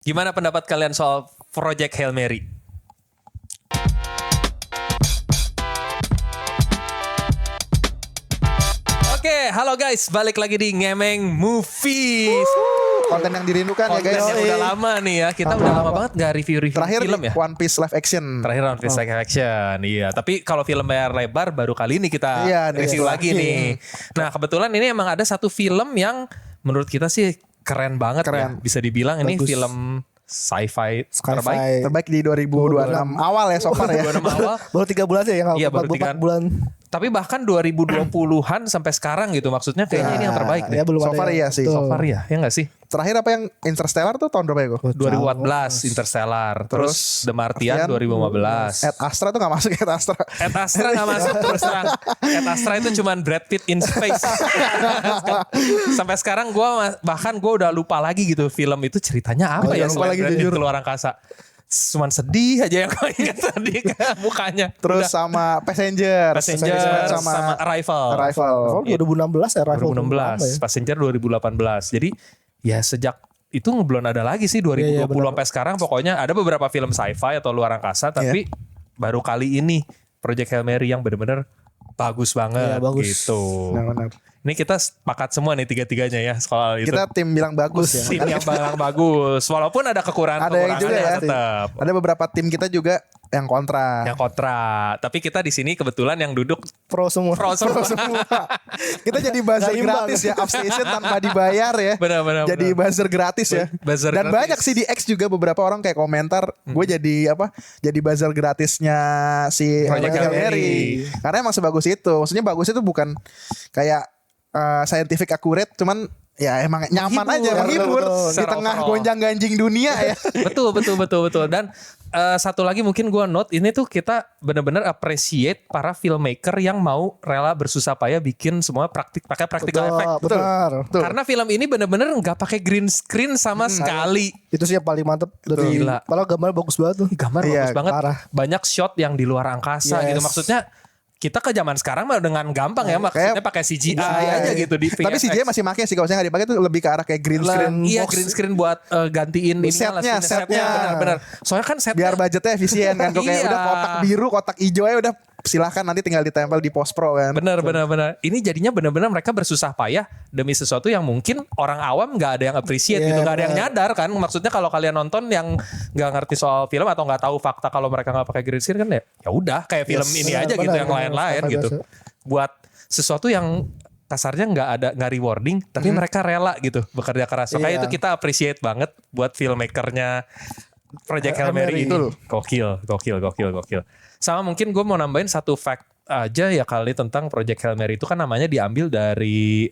Gimana pendapat kalian soal Project Hail Mary? Oke, halo guys, balik lagi di Ngemeng Movies. Konten yang dirindukan ya Konten guys. yang udah lama nih ya. Kita udah lama banget gak review-review Terakhir film ya. One Piece live action. Terakhir One Piece live action, iya. Tapi kalau film layar lebar baru kali ini kita review lagi nih. Nah kebetulan ini emang ada satu film yang menurut kita sih keren banget ya. Bisa dibilang ini film sci-fi terbaik di 2026 awal ya so far ya. 2026 awal. Baru 3 bulan sih ya. Iya baru 3 bulan. Tapi bahkan 2020-an sampai sekarang gitu. Maksudnya kayaknya ini yang terbaik nih. Ya, belum So ada far yang- iya sih. Betul. So far ya nggak sih? Terakhir apa yang Interstellar tuh tahun berapa ya gue? 2014 Interstellar. Terus The Martian 2015. Ed Astra tuh gak masuk Ed Astra. Ed Astra gak masuk terus terang. Ed Astra itu cuman Brad Pitt in space. Sampai sekarang bahkan gue udah lupa lagi gitu film itu ceritanya apa ya lupa selain lagi Brad Pitt jujur. keluar angkasa. Cuman sedih aja yang gue ingat tadi mukanya. Terus sama Passenger sama Arrival. Oh, 2016 ya Arrival. 2016, Passenger 2018. Jadi ya sejak itu belum ada lagi sih 2020 sampai sekarang pokoknya ada beberapa film sci-fi atau luar angkasa tapi baru kali ini Project Hail Mary yang benar-benar bagus banget bagus. gitu. Nah, benar. Ini kita sepakat semua nih tiga-tiganya ya soal itu. Kita tim bilang bagus ya. Tim yang bilang bagus. Walaupun ada kekurangan Ada yang juga ya. tetap. Ada beberapa tim kita juga yang kontra. Yang kontra. Tapi kita di sini kebetulan yang duduk Pro semua. pro semua. Kita jadi buzzer Gak imbang. gratis ya, upstation tanpa dibayar ya. Benar-benar. Jadi buzzer gratis ya. Buzzer Dan gratis. banyak sih di X juga beberapa orang kayak komentar, gue jadi apa? Jadi buzzer gratisnya si Project Hail Hail Mary. Mary. Karena emang sebagus itu. Maksudnya bagus itu bukan kayak scientific accurate, cuman ya emang nyaman aja menghibur betul. di Secara tengah overall. gonjang-ganjing dunia ya. betul. Dan satu lagi mungkin gue note ini tuh kita benar-benar appreciate para filmmaker yang mau rela bersusah payah bikin semua pakai practical effect. Benar. Betul. Karena film ini benar-benar nggak pakai green screen sama sekali. Itu sih yang paling mantep dari Gila. padahal gambar bagus banget tuh. Gambar Iya, bagus banget. parah. Banyak shot yang di luar angkasa Yes. gitu. Maksudnya kita ke zaman sekarang mah dengan gampang ya maksudnya pakai CGI aja gitu di Tapi VFX. CJ masih make sih, kalau saya nggak dipakai tuh lebih ke arah kayak green screen Iya box. green screen buat gantiin Setnya. benar-benar. Soalnya kan setnya Biar budgetnya efisien kan. Kok kayak Iya. udah kotak biru, kotak hijau aja udah silahkan nanti tinggal ditempel di post pro kan. benar. Ini jadinya benar-benar mereka bersusah payah demi sesuatu yang mungkin orang awam nggak ada yang appreciate gitu, nggak ada yang nyadar kan. Maksudnya kalau kalian nonton yang nggak ngerti soal film atau nggak tahu fakta kalau mereka nggak pakai green screen kan ya udah kayak film ini aja gitu yang lain-lain gitu. Buat sesuatu yang kasarnya nggak rewarding tapi mereka rela gitu bekerja keras. Makanya itu kita appreciate banget buat filmmakernya Project Hail Mary itu gokil. Sama mungkin gue mau nambahin satu fact aja ya kali tentang Project Hail Mary itu kan namanya diambil dari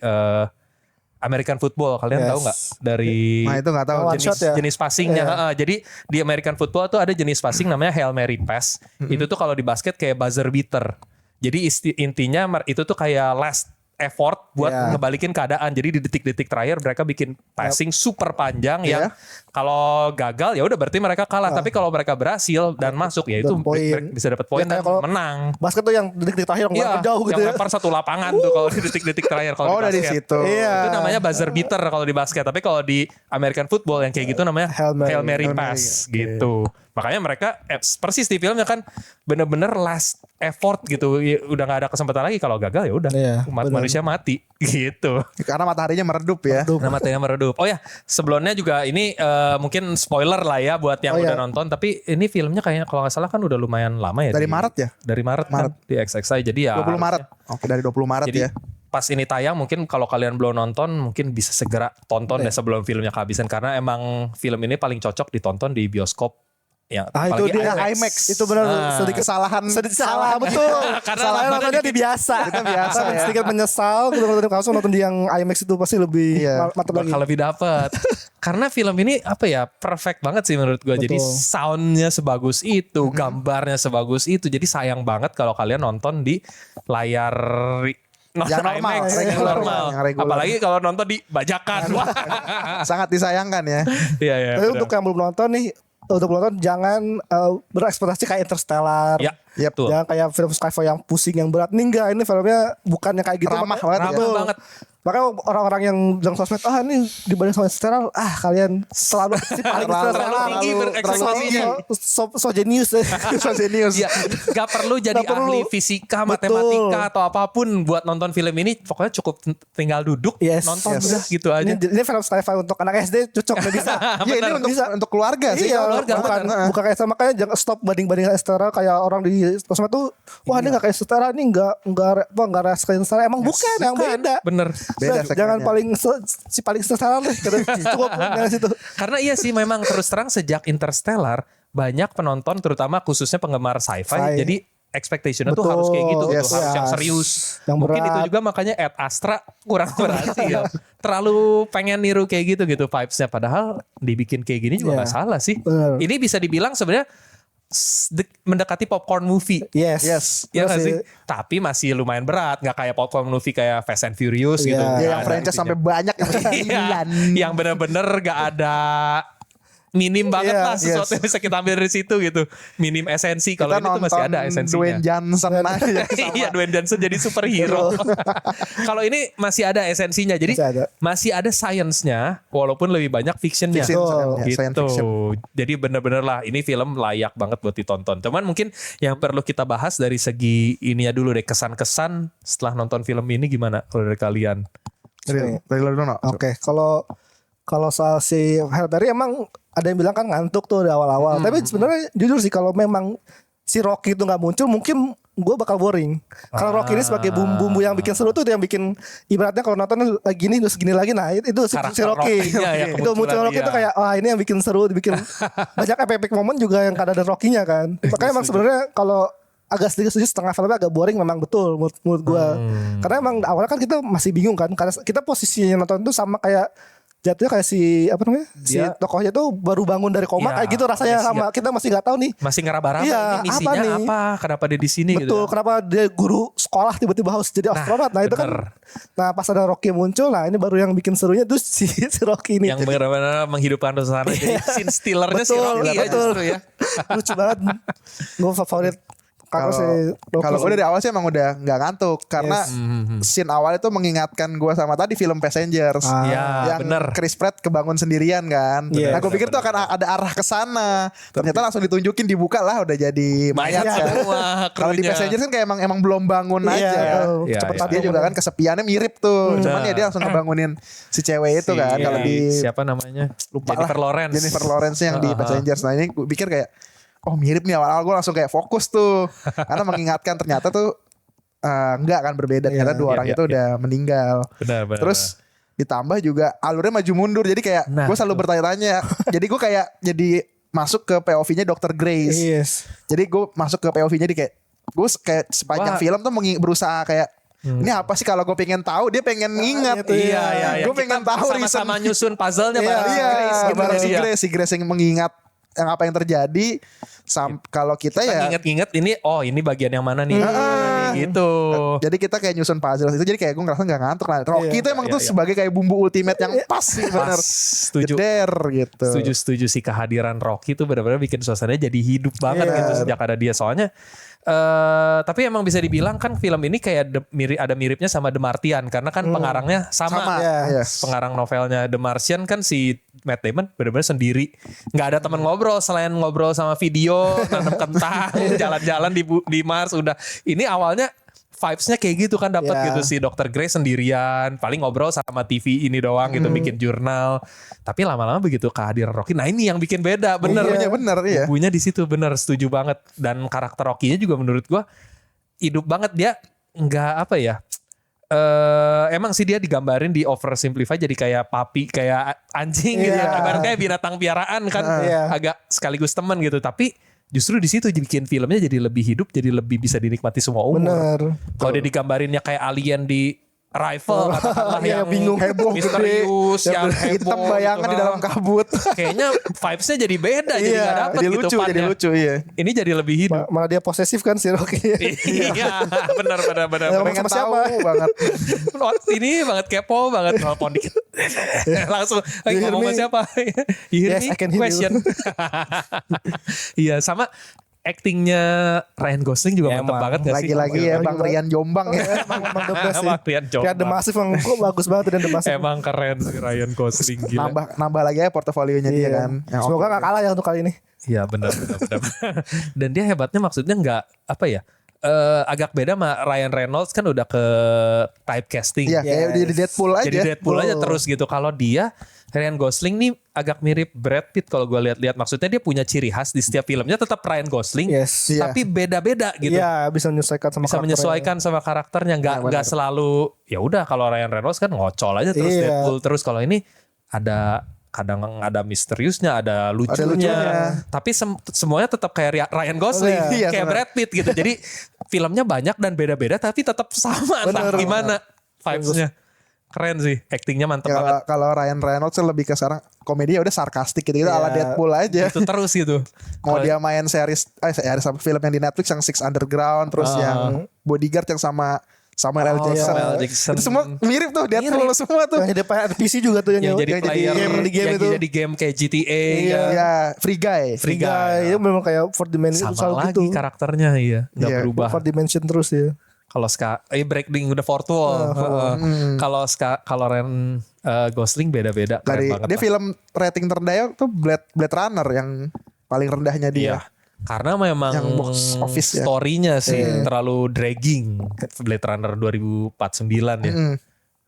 American football. Kalian tahu nggak dari Nah itu nggak tahu. One shot ya? jenis passingnya? Jadi di American football tuh ada jenis passing namanya Hail Mary pass. Itu tuh kalau di basket kayak buzzer beater. Jadi intinya itu tuh kayak last effort buat ngebalikin keadaan. Jadi di detik-detik terakhir mereka bikin passing super panjang yang kalau gagal ya udah berarti mereka kalah. Tapi kalau mereka berhasil dan masuk ya itu Dapat poin. bisa dapat poin dan Ya, kayak kalau menang. Basket tuh yang detik-detik terakhir yang lempar jauh gitu yang ya. lempar satu lapangan tuh kalau di detik-detik terakhir kalau Oh di dari basket. situ. Iya. Itu namanya buzzer beater kalau di basket. Tapi kalau di American football yang kayak gitu namanya Hail Mary pass gitu. Makanya mereka persis di filmnya kan bener-bener last effort gitu. Ya, udah gak ada kesempatan lagi. Kalau gagal ya udah manusia mati gitu. Karena mataharinya meredup ya. Nah matanya meredup. Oh ya sebelumnya juga ini mungkin spoiler lah ya buat yang udah nonton. Tapi ini filmnya kayaknya kalau gak salah kan udah lumayan lama ya. Dari Maret ya? Dari Maret kan di XXI. Jadi ya 20 Maret. Oke dari 20 Maret jadi ya. pas ini tayang mungkin kalau kalian belum nonton mungkin bisa segera tonton deh sebelum filmnya kehabisan. Karena emang film ini paling cocok ditonton di bioskop. Ya, itu apalagi dia IMAX. Itu benar Sedikit kesalahan. sedikit salah betul. Karena Salahnya lamanya nontonnya di biasa. Kita biasa ya. Sedikit menyesal kita langsung nonton di yang IMAX itu pasti lebih mantap lagi. bakal lebih dapet. Karena film ini apa ya perfect banget sih menurut gue. Jadi soundnya sebagus itu, gambarnya sebagus itu. Jadi sayang banget kalau kalian nonton di layar Yang normal, IMAX, yang regular, normal. yang regular. Apalagi kalau nonton di bajakan. Wah. Sangat disayangkan ya. Iya ya. Tapi untuk yang belum nonton nih, untuk penonton jangan berekspektasi kayak Interstellar. Ya, Yep. betul. Jangan kayak film sci-fi yang pusing yang berat. Nih enggak, ini filmnya bukan yang kayak gitu. Ramah banget ya. Ramah banget. Makanya orang-orang yang bilang sosmed, ini dibanding sama Interstellar, kalian selalu si paling Terlalu tinggi berekspektasinya. so jenius deh. So jenius. Iya, gak perlu jadi Nggak perlu. ahli fisika, Betul. matematika atau apapun buat nonton film ini. Pokoknya cukup tinggal duduk, nonton udah gitu aja. Ini film sci-fi untuk anak SD cocok nggak bisa. Iya ini untuk keluarga sih. Iya, keluarga, bukan kayak sama, makanya jangan stop banding Interstellar kayak orang di sosmed tuh, wah ini nggak kayak Interstellar, ini nggak res kayak Interstellar. Emang bukan, yang beda. Bener. Beda Jangan segmennya. si paling Interstellar deh. Cukup dari situ. Karena iya sih memang terus terang sejak Interstellar banyak penonton terutama khususnya penggemar sci-fi jadi expectation-nya tuh Betul. harus kayak gitu Yes. tuh, harus yang Yes. serius. Yang Mungkin berat. itu juga makanya Ad Astra kurang berhasil. Terlalu pengen niru kayak gitu vibes-nya, padahal dibikin kayak gini juga Iya. nggak salah sih. Bener. Ini bisa dibilang sebenarnya mendekati popcorn movie. Yes. Ya nggak Terus sih? Tapi masih lumayan berat, nggak kayak popcorn movie kayak Fast and Furious gitu. Iya. Nggak Ya, yang ada franchise intinya. sampai banyak yang Iya, yang bener-bener gak ada minim banget Iya, lah sesuatu yang bisa kita ambil dari situ gitu. Minim esensi. Kalau kita ini tuh masih ada nonton esensinya. Dwayne Johnson aja sama. Iya, Dwayne Johnson jadi superhero. Kalau ini masih ada esensinya. Jadi masih ada science-nya walaupun lebih banyak fiction-nya. Fiction, Gitu. science fiction. Jadi bener-bener lah ini film layak banget buat ditonton. Cuman mungkin yang perlu kita bahas dari segi ininya dulu deh, kesan-kesan setelah nonton film ini gimana kalau dari kalian? Dari lo dulu. Oke, kalau soal si Halle Berry emang ada yang bilang kan ngantuk tuh di awal-awal. Tapi sebenarnya jujur sih kalau memang si Rocky itu nggak muncul, mungkin gue bakal boring. Kalau Rocky ini sebagai bumbu yang bikin seru tuh, yang bikin ibaratnya kalau nonton lagi gini terus gini lagi, nah itu si Karakter Rocky. Rocky-nya ya, Itu muncul kemunculan Rocky dia. itu kayak wah ini yang bikin seru, bikin banyak epic momen juga yang kadang ada Rocky-nya kan. Makanya emang sebenarnya kalau agak sedikit setuju setengah filmnya agak boring memang betul menurut gue. Karena emang awalnya kan kita masih bingung kan, karena kita posisinya nonton itu sama kayak jatuhnya kayak si apa namanya si Dia- tokohnya tuh baru bangun dari koma Iya, kayak gitu rasanya masih sama kita masih nggak tahu nih. Masih ngeraba-raba Iya, ini misinya apa nih? apa? Kenapa dia di sini Betul, gitu. ya? kenapa dia guru sekolah tiba-tiba harus jadi astronot. Nah, itu bener. kan. Nah, pas ada Rocky muncul, nah ini baru yang bikin serunya tuh si Rocky ini. Yang benar-benar menghidupkan suasana. Jadi scene stealernya si Betul, Rocky ya betul. justru ya. Lucu banget. Gue favorit Kalau si Rocky. kalau gue dari awal sih emang udah nggak ngantuk karena scene awal itu mengingatkan gue sama tadi film Passengers Ya, yang bener. Chris Pratt kebangun sendirian kan. Iya. Nah gue pikir tuh akan ada arah ke sana. Ternyata langsung ditunjukin dibuka lah udah jadi mayat Mayat kan. semua Kalau di krunya. Passengers kan kayak emang belum bangun Iya, aja. Iya, cepetan Dia juga kan kesepiannya mirip tuh. Cuman ya dia langsung ngebangunin si cewek itu kan. Kalau di siapa namanya? lupa Jennifer lah. Lawrence. Jennifer Lawrence yang di Passengers. Nah ini gue pikir kayak oh mirip nih, awal-awal gue langsung kayak fokus tuh karena mengingatkan ternyata tuh enggak kan berbeda, ternyata dua Iya, orang iya, itu udah meninggal. Benar. Terus ditambah juga alurnya maju mundur, jadi kayak Nah, gue selalu bertanya-tanya. Jadi gue kayak jadi masuk ke POV-nya Dr. Grace. Yes. Jadi gue masuk ke POV-nya di kayak gue kayak sepanjang Wah. film tuh berusaha kayak ini apa sih, kalau gue pengen tahu dia pengen ngingat. itu Iya. Gue pengen tahu sama-sama nyusun puzzle-nya Iya, bareng si Grace gitu. bareng si Iya. Grace, si Grace yang mengingat yang apa yang terjadi. Kalau kita Kita ya inget-inget ini bagian yang mana nih? Gitu. jadi kita kayak nyusun puzzle itu, jadi kayak gue ngerasa nggak ngantuk lah. Rocky Iya, itu emang iya, tuh iya. sebagai kayak bumbu ultimate yang pas sih bener. Pas, setuju. Jeder gitu. Setuju sih, kehadiran Rocky tuh benar-benar bikin suasananya jadi hidup banget Iya. gitu sejak ada dia. Soalnya tapi emang bisa dibilang kan film ini kayak ada miripnya sama The Martian karena kan pengarangnya sama. Sama. Iya. Yes. Pengarang novelnya The Martian kan si Matt Damon benar-benar sendiri, nggak ada teman ngobrol selain ngobrol sama video, nanam kentang, jalan-jalan di Mars. Udah ini awalnya vibes-nya kayak gitu kan, dapat Yeah. gitu si Dr. Grace sendirian, paling ngobrol sama TV ini doang gitu, bikin jurnal. Tapi lama-lama begitu kehadiran Rocky, nah ini yang bikin beda, bener. Bumbunya bener, iya. Bumbunya di situ bener, setuju banget. Dan karakter Rocky-nya juga menurut gua hidup banget, dia nggak apa ya? Emang sih dia digambarin di oversimplify jadi kayak papi, kayak anjing gitu Iya. ya, kabar kayak binatang piaraan kan, Iya. agak sekaligus teman gitu. Tapi justru di situ bikin filmnya jadi lebih hidup, jadi lebih bisa dinikmati semua umur. Bener. Kalau dia digambarinnya kayak alien di Arrival katakanlah Iya, yang bingung, heboh, misterius, yang hitam heboh, bayangan gitu di dalam kan. kabut. Kayaknya vibes-nya jadi beda, jadi Iya, nggak dapet jadi gitu lucu, punnya. jadi lucu, iya. Ini jadi lebih hidup. Malah dia posesif kan si Rocky. Iya, benar. Ngomong Pengen sama tahu siapa? banget. Oh, ini banget kepo banget, nelfon dikit. Langsung You hear ngomong sama me? siapa? You hear Yes, me? I can hear you. Question. Iya, sama actingnya Ryan Gosling juga Ya, mantep emang. banget gak sih? Lagi-lagi ya Bang Rian Jombang ya. Emang the best sih. Emang Rian Jombang. Kayak The Massive yang kok bagus banget dan The Massive. Emang keren sih Ryan Gosling gila. Nambah lagi ya portofolionya dia Iya. kan. Yang Semoga oke. gak kalah ya untuk kali ini. Iya benar. Dan dia hebatnya maksudnya nggak apa ya? Agak beda sama Ryan Reynolds kan udah ke typecasting. Iya kayak Yes. di Deadpool aja. Jadi Deadpool aja Betul. terus gitu. Kalau dia Ryan Gosling nih agak mirip Brad Pitt kalau gue lihat-lihat. Maksudnya dia punya ciri khas di setiap filmnya tetap Ryan Gosling. Yes. Iya. Tapi beda-beda gitu. Iya bisa menyesuaikan sama Bisa karakternya. menyesuaikan sama karakternya, nggak selalu ya udah kalau Ryan Reynolds kan ngocol aja terus Iya. Deadpool terus. Kalau ini ada kadang ada misteriusnya, ada lucunya, lucunya. tapi semuanya tetap kayak Ryan Gosling, Oh, iya. kayak Iya, Brad Pitt gitu. Jadi filmnya banyak dan beda-beda tapi tetap sama. Entah Bener. gimana vibes-nya. Keren sih, actingnya mantep Ya, banget. kalau Ryan Reynolds sih lebih ke sekarang komedi ya udah sarkastik gitu Iya. ala Deadpool aja. Itu terus gitu. Mau dia main series sama film yang di Netflix yang Six Underground terus yang Bodyguard yang sama Samuel L. Jackson. Samuel L. Jackson. Itu semua mirip tuh Deadpool semua tuh. Yang jadi NPC juga tuh yang jadi yang jadi player game di game yang itu. jadi game kayak GTA Iya. Ya, Free Guy. Free Guy. Itu memang kayak fourth dimension sama selalu lagi gitu. karakternya iya nggak Iya. berubah. Fourth dimension terus ya. Kalau breaking the fourth wall. Kalau Ryan Gosling beda-beda keren Dari banget. dia lah. film rating terendahnya tuh Blade Runner yang paling rendahnya dia. Iya. Karena memang Yang box office ya. story-nya sih terlalu dragging. Blade Runner 2049 ya.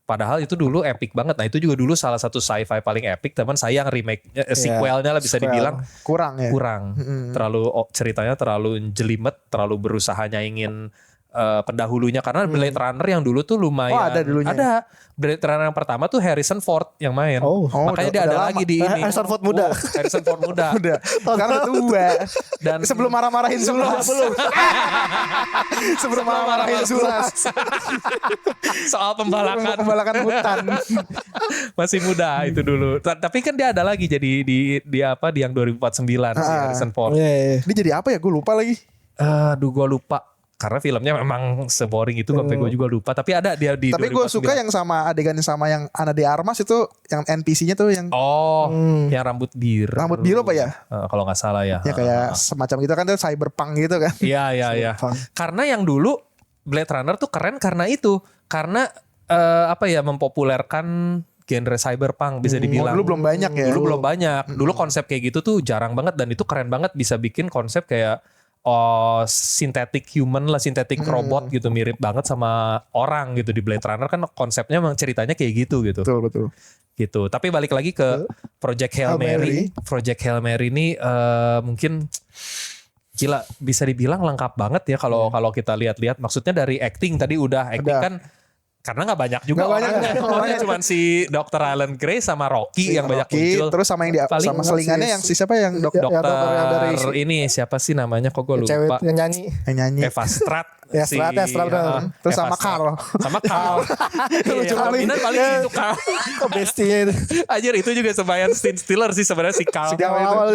Padahal itu dulu epic banget. Nah itu juga dulu salah satu sci-fi paling epic. Teman sayang remake-nya, sequelnya lah bisa sequel. dibilang Kurang ya. kurang. Terlalu ceritanya terlalu jelimet, terlalu berusaha nyaingin pendahulunya. Karena Blade Runner yang dulu tuh lumayan. Oh, ada dulunya. Ada. Blade Runner yang pertama tuh Harrison Ford yang main. Oh. Makanya dia udah ada lama. lagi di ini. Harrison Ford muda. Harrison Ford muda. Udah. Sekarang udah tua. Dan Sebelum marah-marahin Zulas. Sebelum marah-marahin Zulas. soal pembalakan Pembalakan hutan. masih muda itu dulu. Tapi kan dia ada lagi jadi di apa di yang 2049 si Harrison Ford. Iya. Dia jadi apa ya? Gue lupa lagi. Aduh gue lupa. Karena filmnya memang seboring itu sampai gue juga lupa. Tapi ada dia di Tapi gue 2049. suka yang sama adegannya sama yang Ana de Armas itu yang NPC-nya tuh yang Oh, yang rambut biru. rambut biru apa ya? Kalau nggak salah ya. Ya kayak semacam gitu kan, dia cyberpunk gitu kan. Iya, iya, iya. Karena yang dulu Blade Runner tuh keren karena itu. Karena apa ya mempopulerkan genre cyberpunk bisa dibilang. Dulu belum banyak ya. Dulu belum banyak. Dulu konsep kayak gitu tuh jarang banget dan itu keren banget bisa bikin konsep kayak synthetic human lah, synthetic robot gitu mirip banget sama orang gitu di Blade Runner kan konsepnya memang ceritanya kayak gitu. Betul, betul. Gitu. Tapi balik lagi ke Project Hail Mary. Project Hail Mary ini mungkin gila bisa dibilang lengkap banget ya kalau kita lihat-lihat. Maksudnya dari acting tadi udah acting Ada. kan karena nggak banyak juga Nggak banyak. orangnya cuma si Dr. Alan Gray sama Rocky yang banyak Rocky, muncul. terus sama yang Paling sama selingannya yang si siapa yang Ya, Dokter dokter yang dari ini siapa sih namanya kok gue cewek lupa. yang nyanyi. yang nyanyi. Eva Strat. Ya, Strat, ya, Strat, benar. Terus Eva sama Strat. Carl. Sama Carl. Lucu Iya, kali. dominan paling itu Carl. Kok bestinya itu. Anjir itu juga sebayan Steve Stiller sih sebenarnya si Carl. Si Carl itu. Awal-awal.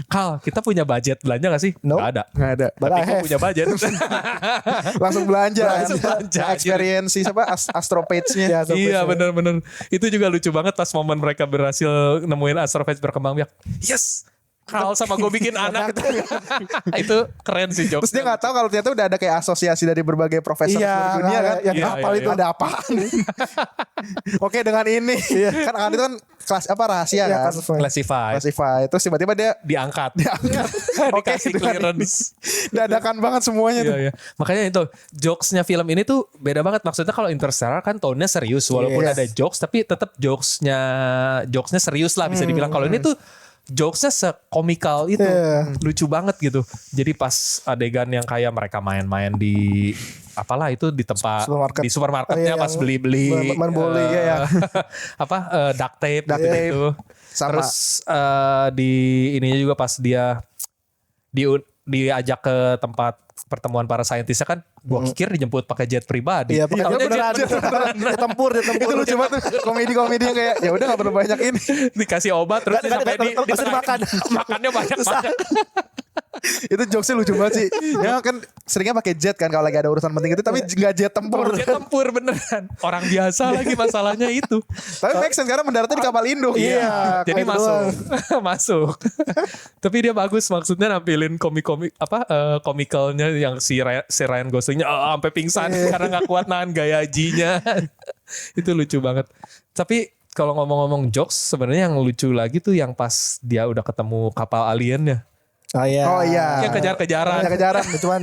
Carl, kita punya budget belanja gak sih? No. Gak ada. Nggak ada. But Tapi I gue have. punya budget. Langsung belanja. Langsung belanja. Experience si siapa Astro Page-nya. Ya, so Iya best. bener-bener. Itu juga lucu banget pas momen mereka berhasil nemuin Astropage berkembang biak. Yes! Carl sama gue bikin anak. Itu keren sih Terus jokes. dia nggak tahu kalau ternyata udah ada kayak asosiasi dari berbagai profesor Iya, seluruh dunia kan. yang Iya, Apal iya, itu iya. ada apaan? Oke dengan ini. Kan itu kan kelas apa rahasia Iya, kan. kasus lain. Classified. Classify. Terus tiba-tiba dia Diangkat. Oke, Dikasih dengan clearance. dadakan banget semuanya tuh. Iya, iya. Makanya itu jokesnya film ini tuh beda banget. Maksudnya kalau Interstellar kan tone-nya serius. Walaupun Yes. ada jokes tapi tetap jokesnya serius lah bisa dibilang. Kalau ini tuh jokesnya sekomikal itu. Iya. Lucu banget gitu. Jadi pas adegan yang kayak mereka main-main di apalah itu di tempat Supermarket. di supermarketnya Iya, pas yang beli-beli main bola, eh, iya, iya. apa duct tape Duct gitu, tape. gitu. Sama. Terus di ininya juga pas dia diajak ke tempat pertemuan para saintisnya kan gua pikir dijemput pakai jet pribadi. Iya, pakai Taunya beneran. Dia tempur. Itu lucu banget tuh. Komedi-komedi yang kayak ya udah nggak perlu banyak ini. dikasih obat terus Nggak, sampai nggak, nggak, nggak ditanya, dimakan. makannya banyak banget. Itu jokesnya lucu banget sih. Ya kan seringnya pakai jet kan kalau lagi ada urusan penting itu, tapi nggak jet tempur. Dia tempur beneran. Orang biasa lagi masalahnya itu. Tapi make sense karena mendaratnya di kapal induk. Iya, Jadi kayak masuk. doang. Masuk. Tapi dia bagus, maksudnya nampilin komik-komik komikalnya yang si Ryan Goslingnya sampai pingsan karena nggak kuat nahan gaya G-nya. Itu lucu banget. Tapi kalau ngomong-ngomong jokes, sebenarnya yang lucu lagi tuh yang pas dia udah ketemu kapal aliennya. Oh iya. Oh iya. Yang kejar-kejaran. Kejar-kejaran. Cuman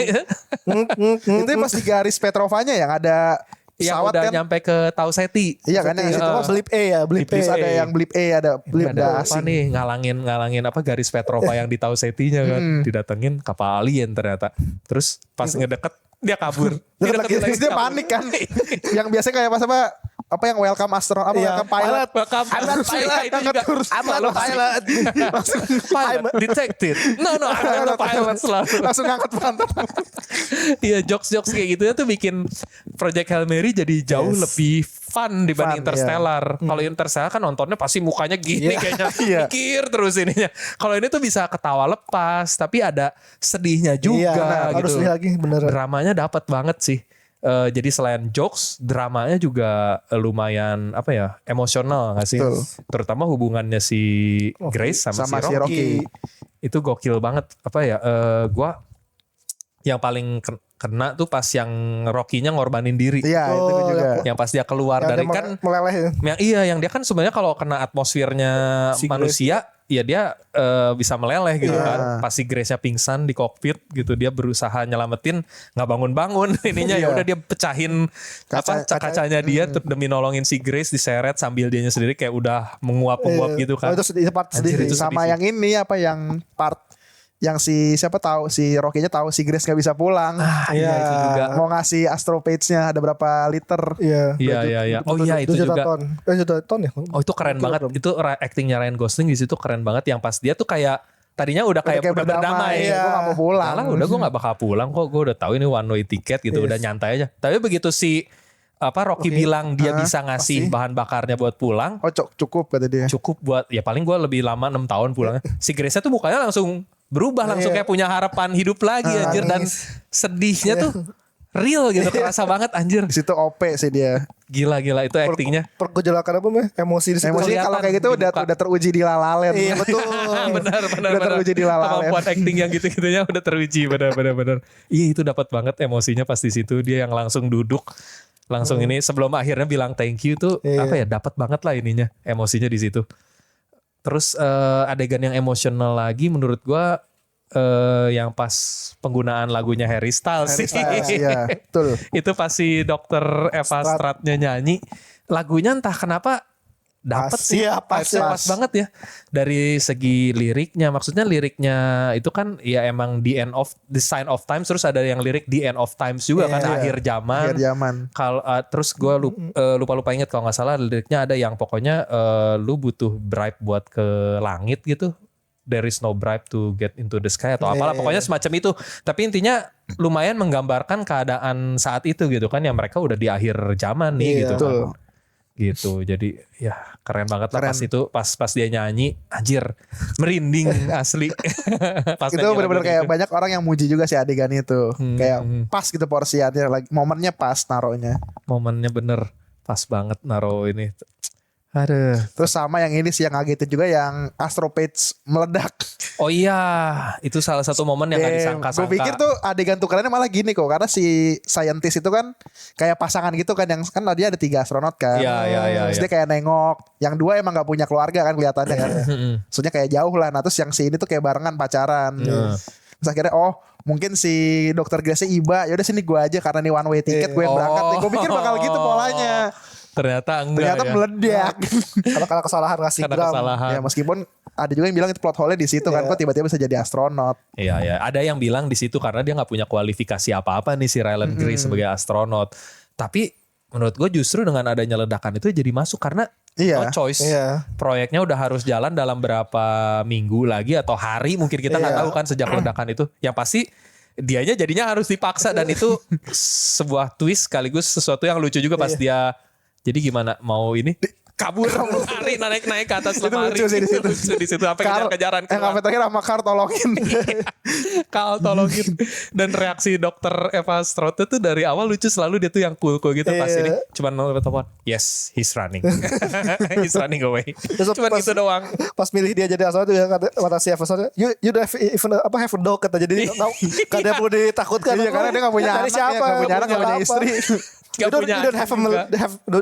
Itu pas di garis Petrovanya yang ada Yang pesawat udah kan. nyampe ke Tau Ceti. Iya kan yang itu situ blip E ya, blip E. terus ada yang blip E, ada blip Ada apa asing. nih ngalangin apa garis Petrova yang di Tau Ceti-nya kan. Didatengin kapal alien ternyata. Terus pas ngedeket dia kabur. Terus dia kabur. panik kan. Yang biasanya kayak pas apa yang welcome astronaut, apa Iya, welcome pilot. Welcome. I'm not pilot, Itu juga I'm not pilot. pilot detected. No, I'm not pilot selalu. Langsung ngangkat pantat. Iya, jokes-jokes kayak gitu tuh bikin Project Hail Mary jadi jauh lebih fun dibanding Fun, Interstellar. Kalau Interstellar kan nontonnya pasti mukanya gini kayaknya Iya. mikir terus ininya. Kalau ini tuh bisa ketawa lepas, tapi ada sedihnya juga Iya, gitu. harus lihat lagi bener. Dramanya dapat banget sih. Jadi selain jokes, dramanya juga lumayan apa ya, emosional nggak sih? Betul. Terutama hubungannya si Grace sama Sama si si Rocky. Rocky. Itu gokil banget. Apa ya? Gua yang paling kena tuh pas yang Rocky-nya ngorbanin diri. Iya, itu Oh, juga. Yang pas dia keluar Yang dari dia kan meleleh ya. yang dia kan sebenarnya kalau kena atmosfernya Si manusia ya dia bisa meleleh gitu Iya. kan. Pas si Grace-nya pingsan di kokpit gitu, dia berusaha nyelamatin, nggak bangun-bangun ininya ya Iya. udah dia pecahin kacanya dia demi nolongin si Grace, diseret sambil dianya sendiri kayak udah menguap-menguap gitu kan. Oh, itu sedih, part sedih. Anjir, itu Sama sedih yang ini apa yang part yang si siapa tahu si Rocky-nya tahu si Grace gak bisa pulang. Iya itu juga. Mau ngasih astro page-nya ada berapa liter. Iya. Iya. Oh iya itu 2 juta juga. ton. 2 juta ton ya. Oh itu keren banget. Itu actingnya Ryan Gosling di situ keren banget. Yang pas dia tuh kayak tadinya udah kayak udah berdamai. Gue gak mau pulang. Alah udah gue gak bakal pulang kok. Gue udah tahu ini one way ticket gitu. Udah nyantai aja. Tapi begitu si Rocky bilang dia bisa ngasih bahan bakarnya buat pulang. Oh cukup kata dia. Cukup buat ya paling gue lebih lama 6 tahun pulangnya. Si Grace tuh mukanya langsung berubah. Langsung kayak punya harapan hidup lagi anjir. Dan sedihnya tuh real gitu. Kerasa banget anjir. Di situ OP sih dia. Gila itu actingnya. Pergejolakan apa mah? Emosi di situ. Emosi kelihatan kalau kayak gitu di muka. udah teruji di La La Land. Iya betul. benar. Udah teruji di La La Land. Kemampuan acting yang gitu-gitunya udah teruji benar. Iya itu dapat banget emosinya pas di situ, dia yang langsung duduk langsung ini sebelum akhirnya bilang thank you tuh Iya. apa ya, dapat banget lah ininya emosinya di situ. Terus adegan yang emosional lagi menurut gua yang pas penggunaan lagunya Harry Styles sih. Iya, betul. Itu pas si Dokter Eva Stratnya nyanyi lagunya entah kenapa dapat Pas, sih, iya, pas, pas banget ya dari segi liriknya. Maksudnya liriknya itu kan ya emang the sign of times, terus ada yang lirik the end of times juga kan, Iya. akhir zaman. Akhir zaman. Kalau terus gue lupa inget kalau nggak salah liriknya ada yang pokoknya lu butuh bribe buat ke langit gitu. There is no bribe to get into the sky atau apalah, pokoknya semacam itu. Tapi intinya lumayan menggambarkan keadaan saat itu gitu kan, yang mereka udah di akhir zaman nih Iya. gitu kan. Betul. Gitu. Jadi ya keren banget lah Keren. pas itu, pas dia nyanyi anjir merinding asli. Pas Itu nyanyi benar-benar lagu kayak itu. banyak orang yang muji juga sih adegan itu. Kayak hmm. pas gitu porsiannya, lagi momennya pas naruhnya. Momennya bener pas banget naro ini. Aduh. Terus sama yang ini sih yang ngagetin juga, yang Astro Page meledak. Oh iya, itu salah satu momen yang gak disangka-sangka. Gue pikir tuh adegan tukerannya malah gini kok, karena si scientist itu kan kayak pasangan gitu kan, yang kan dia ada 3 astronot kan. Iya. Terus dia kayak nengok, yang 2 emang gak punya keluarga kan kelihatannya kan. Maksudnya kayak jauh lah. Nah terus yang si ini tuh kayak barengan pacaran. Terus akhirnya mungkin si dokter Grace iba, yaudah sini gue aja karena ini one way ticket gue yang berangkat nih. Gue pikir bakal gitu polanya. Ternyata enggak. Ternyata ya. meledak. Karena kesalahan ngasih Karena gram. kesalahan. Ya meskipun ada juga yang bilang itu plot hole-nya di situ kan, kok tiba-tiba bisa jadi astronot. Iya. Ada yang bilang di situ karena dia nggak punya kualifikasi apa-apa nih si Ryland Grace sebagai astronot. Tapi menurut gue justru dengan adanya ledakan itu jadi masuk karena no Iya. choice. Iya. Proyeknya udah harus jalan dalam berapa minggu lagi atau hari mungkin kita nggak Iya. tahu kan sejak ledakan itu. Yang pasti dianya jadinya harus dipaksa, dan itu sebuah twist sekaligus sesuatu yang lucu juga pas dia. Jadi gimana mau ini? kabur lari naik ke atas Itu lemari. lucu sih di situ. Lucu di situ apa kejar-kejaran Yang sampai terakhir sama Carl tolongin. Kal tolongin. Dan reaksi dokter Eva Strode tuh dari awal lucu, selalu dia tuh yang cool gitu pas Iya. ini cuman nol telepon. Yes, he's running. He's running away. Terus Cuman pas- itu doang. Pas milih dia jadi astronot ya kata si Evan, you don't have even have a dog kata, jadi gak ada perlu ditakutkan. Iya, karena dia gak punya Dari anak ya, gak punya anak, gak punya apa. istri. Gak You don't have family,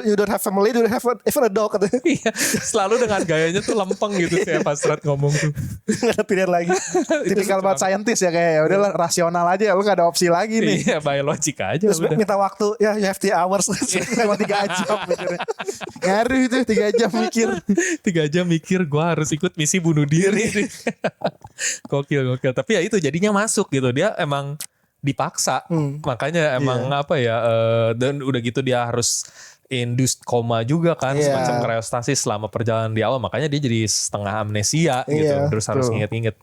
you don't have family, you don't have even a dog kata. Iya, selalu dengan gayanya tuh lempeng gitu sih Eva Strode ngomong tuh. Gak ada pilihan lagi. Tipikal banget scientist ya, kayak ya udahlah rasional aja, lu gak ada opsi lagi nih. Iya, biologik aja Terus udah. minta waktu, ya you have 3 hours. Cuma 3 jam mikirnya. Ngaruh itu 3 jam mikir. 3 jam mikir gue harus ikut misi bunuh diri. Gokil. Tapi ya itu jadinya masuk gitu. Dia emang dipaksa. Makanya emang apa ya. Dan udah gitu dia harus induced koma juga kan. Iya. Semacam kriostasis selama perjalanan di awal. Makanya dia jadi setengah amnesia gitu. Iya, Terus harus betul. nginget-nginget.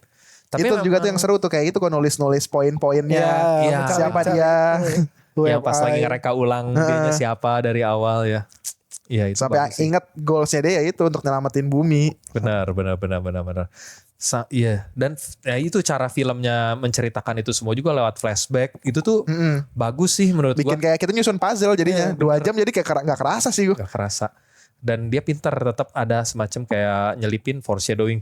Tapi Itu juga memang- tuh yang seru tuh, kayak gitu kok nulis-nulis poin-poinnya. Iya. Siapa dia. yang pas lagi ngereka ulang dianya siapa dari awal ya. Iya itu Sampai bagus sih. inget goalsnya dia ya itu untuk nyelamatin bumi. Benar. Iya, dan ya itu cara filmnya menceritakan itu semua juga lewat flashback. Itu tuh bagus sih menurut Bikin gua. kayak kita nyusun puzzle jadinya. 2 jam jadi kayak gak kerasa sih gue. Gak kerasa. Dan dia pintar, tetap ada semacam kayak nyelipin foreshadowing.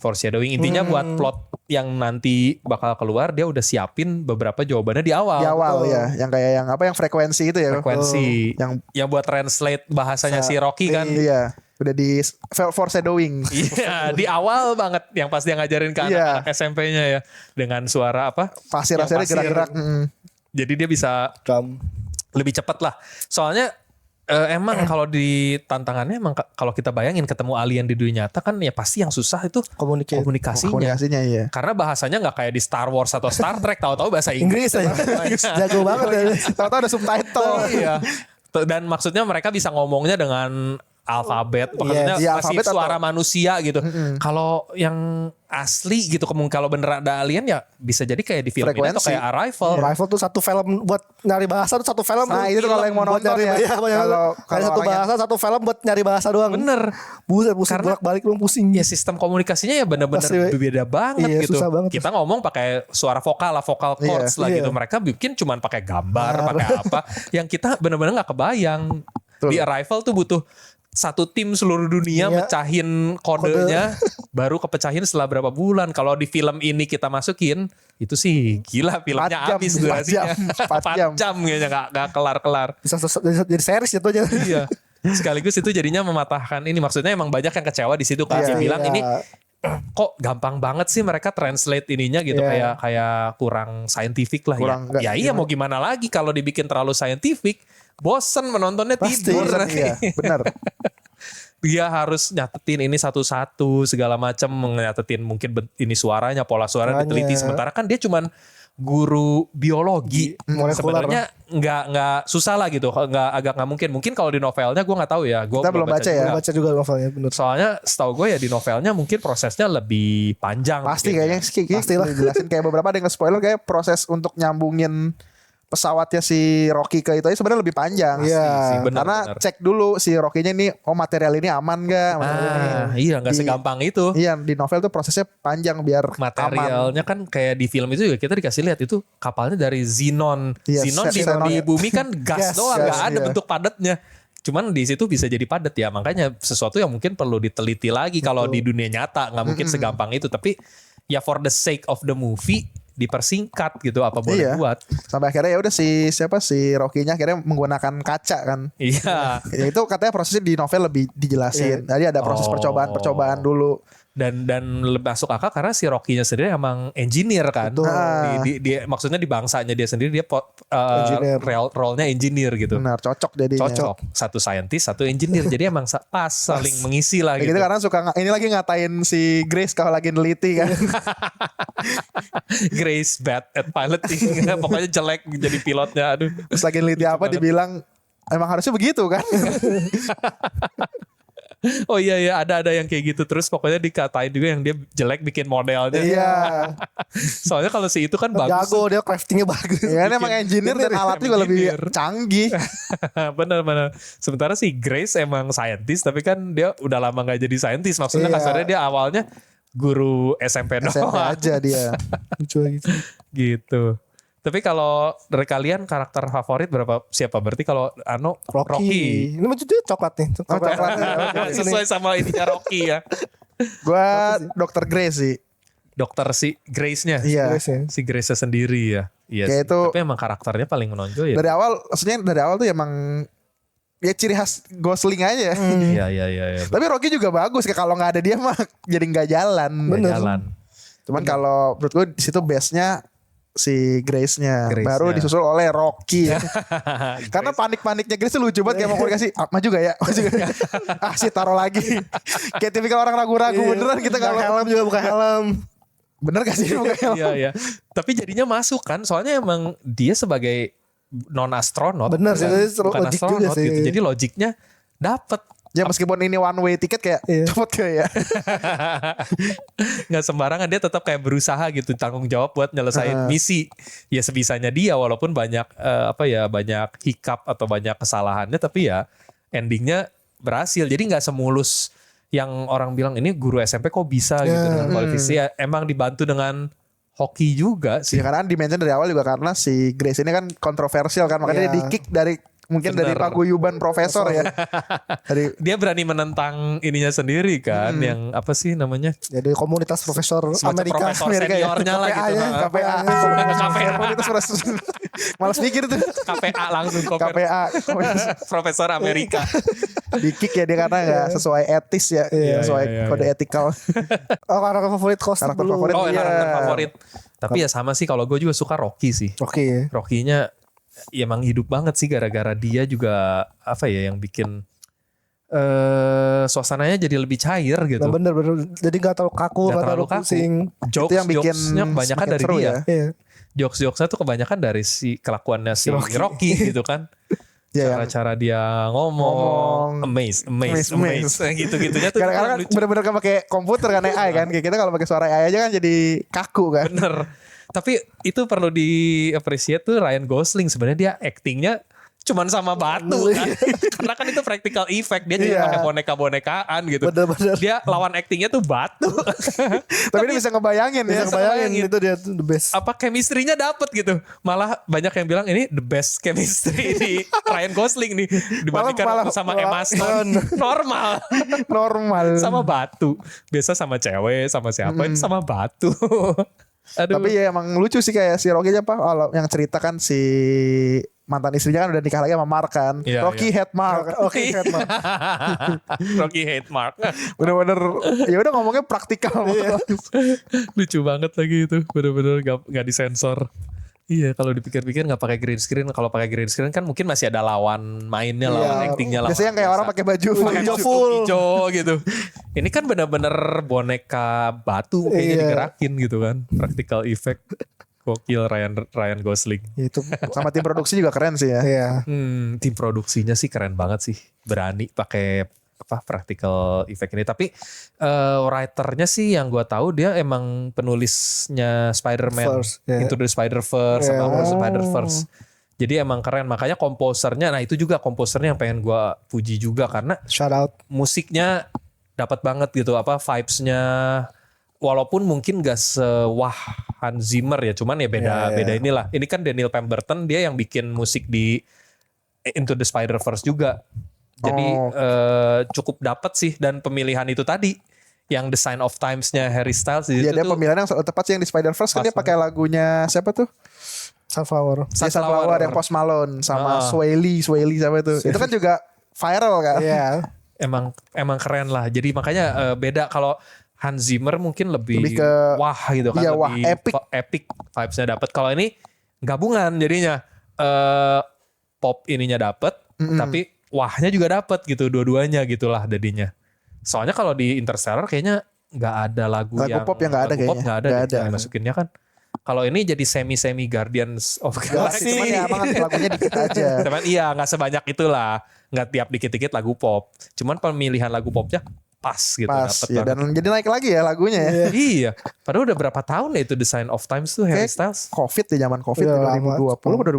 Intinya buat plot yang nanti bakal keluar, dia udah siapin beberapa jawabannya di awal. Di awal ya. Yang kayak yang frekuensi itu ya. Frekuensi. Yang yang buat translate bahasanya si Rocky kan. Iya. Udah di foreshadowing. Iya, di awal banget yang pas dia ngajarin ke Iya. anak-anak SMP-nya ya. Dengan suara apa? Pasir Yang rasanya pasir. gerak-gerak. Jadi dia bisa Drum. lebih cepat lah. Soalnya emang kalau di tantangannya emang kalau kita bayangin ketemu alien di dunia nyata kan ya pasti yang susah itu komunikasinya. Komunikasinya iya. Karena bahasanya nggak kayak di Star Wars atau Star Trek, tahu-tahu bahasa Inggris. Inggris aja. Jago banget ya. Tahu-tahu ada subtitle. Iya. Dan maksudnya mereka bisa ngomongnya dengan alfabet, maksudnya Iya, masih alfabet suara atau- manusia gitu. Kalau yang asli gitu, kalau bener ada alien ya bisa jadi kayak di film ini atau Frekuensi. kayak Arrival. Arrival tuh satu film buat nyari bahasa tuh satu film. Nah, itu tuh kalau yang mau buat nonton nyari- ya. Iya, Kalau satu orangnya- bahasa satu film buat nyari bahasa doang. Bener. Buset Karena- bolak-balik lu pusing. Ya sistem komunikasinya ya bener-bener Pasti- beda banget iya, gitu. susah banget. Kita ngomong pakai suara vokal lah, vokal chords lah Iya. gitu. Mereka bikin cuman pakai gambar, pakai apa. Yang kita bener-bener gak kebayang. Betul. Di Arrival tuh butuh satu tim seluruh dunia Iya. mecahin kodenya, baru kepecahin setelah berapa bulan. Kalau di film ini kita masukin, itu sih gila, filmnya 4 jam, habis 4 durasinya. jam, 4 4 jam kayaknya gak kelar-kelar. Bisa jadi series itu aja. Iya. Sekaligus itu jadinya mematahkan ini. Maksudnya emang banyak yang kecewa di situ kan. Dia Iya. bilang ini kok gampang banget sih mereka translate ininya gitu, Iya. kayak kurang scientific lah. Kurang Ya iya mau gimana lagi kalau dibikin terlalu scientific, bosen menontonnya Pasti, tidur. Iya, benar. Dia harus nyatetin ini satu-satu segala macam, nyatetin mungkin ini suaranya, pola suara Makanya. diteliti. Sementara kan dia cuman guru biologi. Molekuler. Sebenarnya nggak susah lah gitu, agak nggak mungkin. Mungkin kalau di novelnya gue nggak tahu ya. Gua Kita belum baca ya. juga. Baca juga novelnya bener. Soalnya setahu gue ya di novelnya mungkin prosesnya lebih panjang. Pasti mungkin. kayaknya Pastilah. dijelasin kayak beberapa ada yang nge-spoiler kayak proses untuk nyambungin pesawatnya si Rocky ke itu aja sebenarnya lebih panjang. Iya. sih, benar, Karena benar. cek dulu si Rocky-nya ini material ini aman gak? Iya nggak Di- segampang itu. Iya, di novel tuh prosesnya panjang biar aman. Materialnya kan kayak di film itu juga kita dikasih lihat itu kapalnya dari xenon. Iya, Xenon di xenon. bumi kan gas Gas, doang, nggak ada iya. bentuk padatnya. Cuman di situ bisa jadi padat ya, makanya sesuatu yang mungkin perlu diteliti lagi kalau di dunia nyata nggak mungkin segampang itu. Tapi ya for the sake of the movie dipersingkat gitu apa boleh Iya. buat. Sampai akhirnya ya udah si Rocky-nya akhirnya menggunakan kaca kan. Iya. Ya itu katanya prosesnya di novel lebih dijelasin. Jadi ada proses Oh. percobaan dulu. Dan masuk akal karena si Rocky-nya sendiri emang engineer kan. Betul. Dia maksudnya di bangsanya dia sendiri dia Engineer. role-nya engineer gitu. Benar, cocok jadinya. Cocok. Satu scientist, satu engineer. Jadi emang pas saling mengisi lah Kayak gitu. gitu karena suka ini lagi ngatain si Grace kalau lagi neliti kan. Grace bad at piloting. Pokoknya jelek jadi pilotnya. Aduh. Terus lagi neliti apa dibilang emang harusnya begitu kan. Oh iya ada yang kayak gitu terus pokoknya dikatain juga yang dia jelek bikin modelnya. Iya. Soalnya kalau si itu kan bagus. Jago dia craftingnya bagus. Iya, emang engineer dan alatnya juga lebih Engineer. canggih. Bener. Sementara si Grace emang scientist tapi kan dia udah lama gak jadi scientist. Maksudnya Iya. kasarnya dia awalnya guru SMP SMP doang. aja dia. Lucu gitu. Gitu. Tapi kalau dari kalian karakter favorit siapa? Berarti kalau Rocky. Ini mah dia coklat nih. Sesuai sama ininya Rocky ya. Gua Dr. Grace sih. Dokter si Grace-nya. Iya. Si Grace-nya sendiri ya. Iya Kayak sih. itu- Tapi emang karakternya paling menonjol ya. Dari awal tuh emang ya ciri khas Gosling aja. Iya. Tapi Rocky juga bagus, kayak kalau nggak ada dia mah jadi nggak jalan. Nggak jalan. Cuman kalau menurut gue di situ base-nya si Grace-nya, Grace-nya. baru disusul oleh Rocky ya. Karena panik-paniknya Grace tuh lucu banget, kayak mau dikasih maju gak ya? Maju gak ya? Sih taruh lagi. Kayak tipikal orang ragu-ragu beneran kita Buka kalau helm juga buka helm. bener gak sih buka helm? Iya. Tapi jadinya masuk kan. Soalnya emang dia sebagai non astronot. Bener sih, itu bukan logik juga astronot sih. gitu. Jadi logiknya dapet. Ya meskipun ini one way ticket kayak Iya. cepet kayak ya. Nggak sembarangan, dia tetap kayak berusaha gitu tanggung jawab buat nyelesain misi ya sebisanya dia walaupun banyak banyak hiccup atau banyak kesalahannya tapi ya endingnya berhasil. Jadi nggak semulus yang orang bilang ini guru SMP kok bisa gitu dengan kualifikasi ya, emang dibantu dengan hoki juga sih. Ya karena dimention dari awal juga karena si Grace ini kan kontroversial kan, makanya Iya. dia di-kick dari mungkin dari Bener. paguyuban profesor ya. Dari Dia berani menentang ininya sendiri kan yang apa sih namanya? Jadi komunitas profesor Semacam Amerika. profesor Amerika ya. seniornya lah KPA gitu. ya, Nah, KPA. KPA. komunitas profesor. Males mikir tuh. KPA langsung KPA Profesor Amerika. di-kick ya dia karena nggak sesuai etis ya, sesuai iya, kode etikal. Oh, karakter favorit kostum Karakter dulu. favorit. Oh, Iya. karakter favorit. Tapi ya sama sih kalau gue juga suka Rocky sih. Oke. Rocky-nya ya emang hidup banget sih gara-gara dia juga apa ya yang bikin suasananya jadi lebih cair gitu. Nah, bener. Jadi gak terlalu kaku, Nggak gak terlalu terlalu kaku. pusing. Itu yang bikin Jokes-nya kebanyakan semakin dari seru dia. ya. Iya. Jokes-jokesnya tuh kebanyakan dari si kelakuannya si Rocky gitu kan. Ya, yang Cara-cara dia ngomong, Amaze. amaze. Gitu-gitunya tuh kadang-kadang kan lucu. bener-bener kan pakai komputer kan AI kan. Kayak kita kalau pakai suara AI aja kan jadi kaku kan. Bener. Tapi itu perlu di-appreciate tuh Ryan Gosling sebenarnya dia actingnya cuman sama batu kan. Karena kan itu practical effect. Dia jadi Iya. pakai boneka-bonekaan gitu. Bener-bener. Dia lawan actingnya tuh batu. Tapi ini bisa ngebayangin ya. Bisa kebayangin itu dia tuh the best. Apa chemistry-nya dapet gitu. Malah banyak yang bilang ini the best chemistry di Ryan Gosling nih. Dibandingkan Malah- sama malah- Emma Stone. Normal. Normal. Sama batu. Biasa sama cewek, sama siapa, ini sama batu. Aduh. Tapi ya emang lucu sih kayak si Rocky apa kalau yang cerita kan si mantan istrinya kan udah nikah lagi sama Mark kan. Iya, Rocky hate Mark. Oke, Batman. Rocky hate Mark. Bener-bener ya udah ngomongnya praktikal. Lucu banget lagi itu. Bener-bener gak disensor. Iya, kalau dipikir-pikir nggak pakai green screen. Kalau pakai green screen kan mungkin masih ada lawan mainnya, lawan actingnya, lawan Biasanya yang kayak orang pakai baju pakai hijau baju full. hijau gitu. Ini kan bener-bener boneka batu kayaknya Iya. digerakin gitu kan. Practical effect. Gokil Ryan Gosling. Itu. Sama tim produksi juga keren sih ya. Iya. Tim produksinya sih keren banget sih. Berani pakai practical effect ini. Tapi writernya sih yang gue tahu dia emang penulisnya Spider-Man First, yeah. Into the Spider-Verse sama Yeah. Across the Spider-Verse. Jadi emang keren. Makanya komposernya, nah itu juga komposernya yang pengen gue puji juga karena Shout out. musiknya dapat banget gitu, vibes-nya walaupun mungkin gak sewah Hans Zimmer ya, cuman ya beda inilah. Ini kan Daniel Pemberton, dia yang bikin musik di Into the Spider-Verse juga. Jadi cukup dapat sih, dan pemilihan itu tadi yang The Sign of Times-nya Harry Styles Iya, itu dia tuh pemilihan yang tepat sih yang di Spider-Verse kan dia pakai lagunya siapa tuh? Sunflower. Dia Sunflower yang Post Malone sama Sway Lee siapa itu? Itu kan juga viral kan? Iya. emang keren lah. Jadi makanya beda kalau Hans Zimmer mungkin lebih ke wah gitu kan, iya, wah, lebih epic. epic vibes-nya dapat. Kalau ini gabungan jadinya pop ininya dapat, tapi wahnya juga dapat gitu, dua-duanya gitulah jadinya. Soalnya kalau di Interstellar kayaknya nggak ada lagu Lagu pop yang nggak ada lagu pop kayaknya. nggak ada Nggak deh ada. yang masukinnya kan. Kalau ini jadi semi Guardians of Galaxy, Galaxy. cuman ya emang lagunya dikit aja. Cuman iya nggak sebanyak itulah, nggak tiap dikit-dikit lagu pop. Cuman pemilihan lagu popnya pas gitu, Pas dapet ya, banget. dan jadi naik lagi ya lagunya ya. Iya, padahal udah berapa tahun ya itu The Sign of Times tuh Harry Kayak Styles. Covid di zaman Covid Udah ya, lama. 2020 atau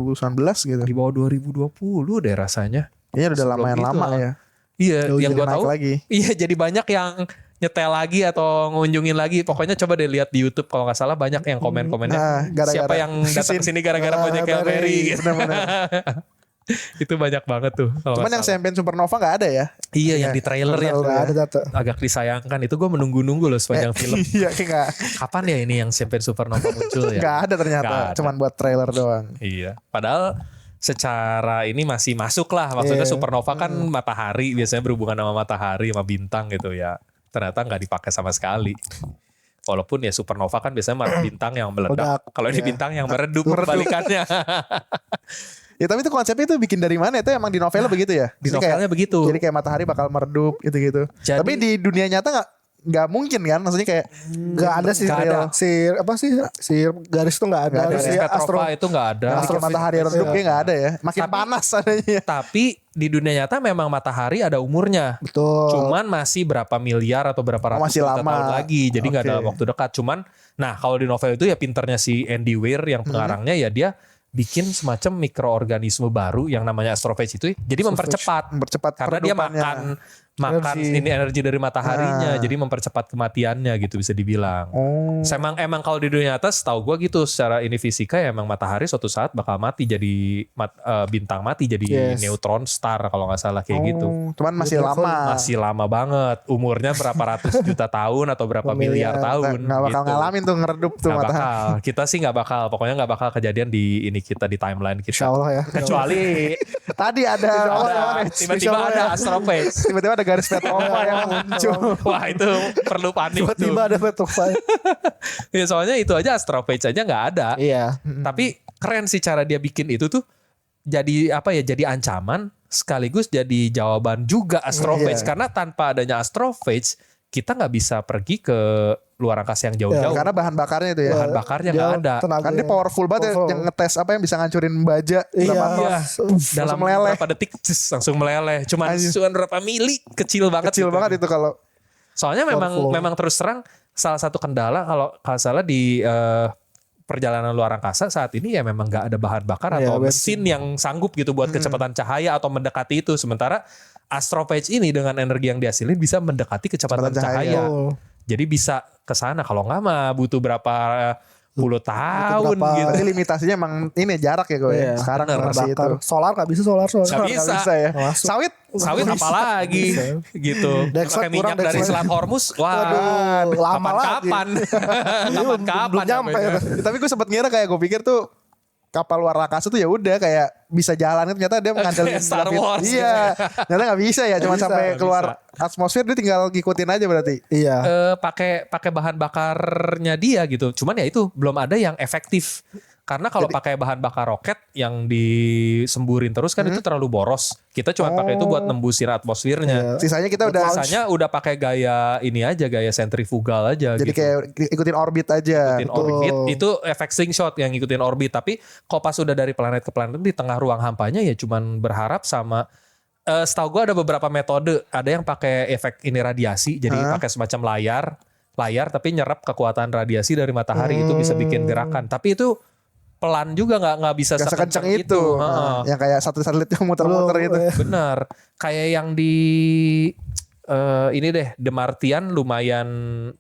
2019 gitu. Di bawah 2020 deh rasanya. Iya udah Sebelum lumayan itu, lama ya. Iya, yang Jadi gua naik tahu. lagi. Iya, jadi banyak yang nyetel lagi atau ngunjungin lagi. Pokoknya coba deh lihat di YouTube kalau nggak salah banyak yang komen-komennya. Nah, gara-gara Siapa yang datang ke sini gara-gara Ah, Project Hail Mary. Mary gitu. Bener-bener. Itu banyak banget tuh. kalau Cuman nggak yang salah. Champion Supernova gak ada ya. Iya, yang di trailer ya. Nggak ada data. Agak disayangkan. Itu gue menunggu-nunggu loh sepanjang film. Iya kayak gak, Kapan ya ini yang Champion Supernova muncul ya? gak ada ternyata. Nggak ada. Cuman buat trailer doang. Iya. Padahal secara ini masih masuk lah. Maksudnya Iya. supernova kan matahari. Biasanya berhubungan sama matahari, sama bintang gitu ya. Ternyata nggak dipakai sama sekali. Walaupun ya supernova kan biasanya bintang yang meledak. Meledak, Kalau ini iya. bintang yang meredup kebalikannya. Ya tapi itu konsepnya itu bikin dari mana? Itu emang di novelnya begitu ya? Di Jadi kayak- novelnya begitu. Jadi kayak matahari bakal meredup gitu-gitu. Jadi- Tapi di dunia nyata nggak mungkin kan? Maksudnya kayak Nggak ada sih. Nggak ada. Si garis tuh nggak ada. Nggak ada. Harus Garis si Petrova itu nggak ada. bikin matahari redup kayak nggak ada ya. Makin Tapi- panas adanya. Tapi di dunia nyata memang matahari ada umurnya. Betul. Cuman masih berapa miliar atau berapa ratus masih juta lama. tahun lagi. Jadi nggak Oke. dalam waktu dekat. Cuman, nah kalau di novel itu ya pinternya si Andy Weir yang pengarangnya ya dia bikin semacam mikroorganisme baru yang namanya astrophage itu. Jadi mempercepat. Mempercepat Karena dia peredupannya. makan Energi. ini energi dari mataharinya. Ah. Jadi mempercepat kematiannya gitu bisa dibilang. Oh. Emang kalau di dunia atas tahu gue gitu secara ini fisika ya emang matahari suatu saat bakal mati jadi bintang mati jadi Yes. neutron star kalau nggak salah kayak gitu. Cuman masih Beautiful. lama. Masih lama banget. Umurnya berapa ratus juta tahun atau berapa miliar tahun. Nggak bakal gitu. ngalamin tuh ngeredup tuh Nggak matahari. bakal. Kita sih nggak bakal. Pokoknya nggak bakal kejadian di ini kita di timeline kita. Insya Allah ya. Kecuali Tadi ada, tiba-tiba ada astrophage. tiba-tiba ada garis Petrova yang muncul. Wah itu perlu panik tuh. Tiba-tiba ada Petrova. Ya, soalnya itu aja astrophage aja nggak ada. Iya. Tapi keren sih cara dia bikin itu tuh jadi apa ya? Jadi ancaman sekaligus jadi jawaban juga astrophage. Iya. Karena tanpa adanya astrophage kita nggak bisa pergi ke luar angkasa yang jauh-jauh. Karena bahan bakarnya itu ya. Bahan bakarnya nggak ada. Kan dia powerful banget ya, yang ngetes apa yang bisa ngancurin baja. Iya. berapa ton. Iya, dalam meleleh. berapa detik langsung meleleh. Cuman Anjir. berapa mili kecil banget. Kecil gitu. banget itu kalau Soalnya Powerful. memang terus terang salah satu kendala kalau salah di perjalanan luar angkasa saat ini ya memang nggak ada bahan bakar Iya, atau bensin. mesin yang sanggup gitu buat kecepatan cahaya atau mendekati itu. Sementara astrophage ini dengan energi yang dihasilin bisa mendekati kecepatan Kecepatan cahaya. cahaya. Jadi bisa ke sana. Kalau nggak mah butuh berapa puluh tahun berapa- gitu. berarti limitasinya emang ini jarak ya gue. Iya. Sekarang Bener, masih itu. Bakar. Solar nggak bisa solar. Nggak Nggak bisa. ya. Masuk. Sawit Sawit apalagi gitu. Dexlet Pakai minyak kurang, dari Dexlet. Selat Hormuz. Wah, Aduh, lama lagi. kapan-kapan. Belum Kapan-kapan nyampe. namanya. Tapi gue sempet ngira kayak gue pikir tuh kapal luar angkasa tuh ya udah kayak bisa jalan, ternyata dia mengandalkan Kayak Star gravit- Wars. Iya, ternyata nggak bisa ya, cuma bisa, sampai nggak keluar atmosfer dia tinggal ngikutin aja berarti. Iya. Pakai bahan bakarnya dia gitu. Cuman ya itu belum ada yang efektif. Karena kalau pakai bahan bakar roket yang disemburin terus kan itu terlalu boros. Kita cuma pakai itu buat nembusin atmosfernya. Sisanya kita udah Biasanya udah pakai gaya ini aja, gaya sentrifugal aja jadi gitu. kayak ikutin orbit aja. Ngikutin orbit itu efek slingshot yang ngikutin orbit. Tapi kalau pas udah dari planet ke planet di tengah ruang hampanya ya cuman berharap sama setahu gue ada beberapa metode. Ada yang pakai efek ini radiasi, jadi pakai semacam layar tapi nyerap kekuatan radiasi dari matahari itu bisa bikin gerakan. Tapi itu pelan juga nggak bisa Gak sekencang itu. Heeh. Yang kayak satelit yang muter-muter itu. Benar. Kayak yang di ini deh, The Martian lumayan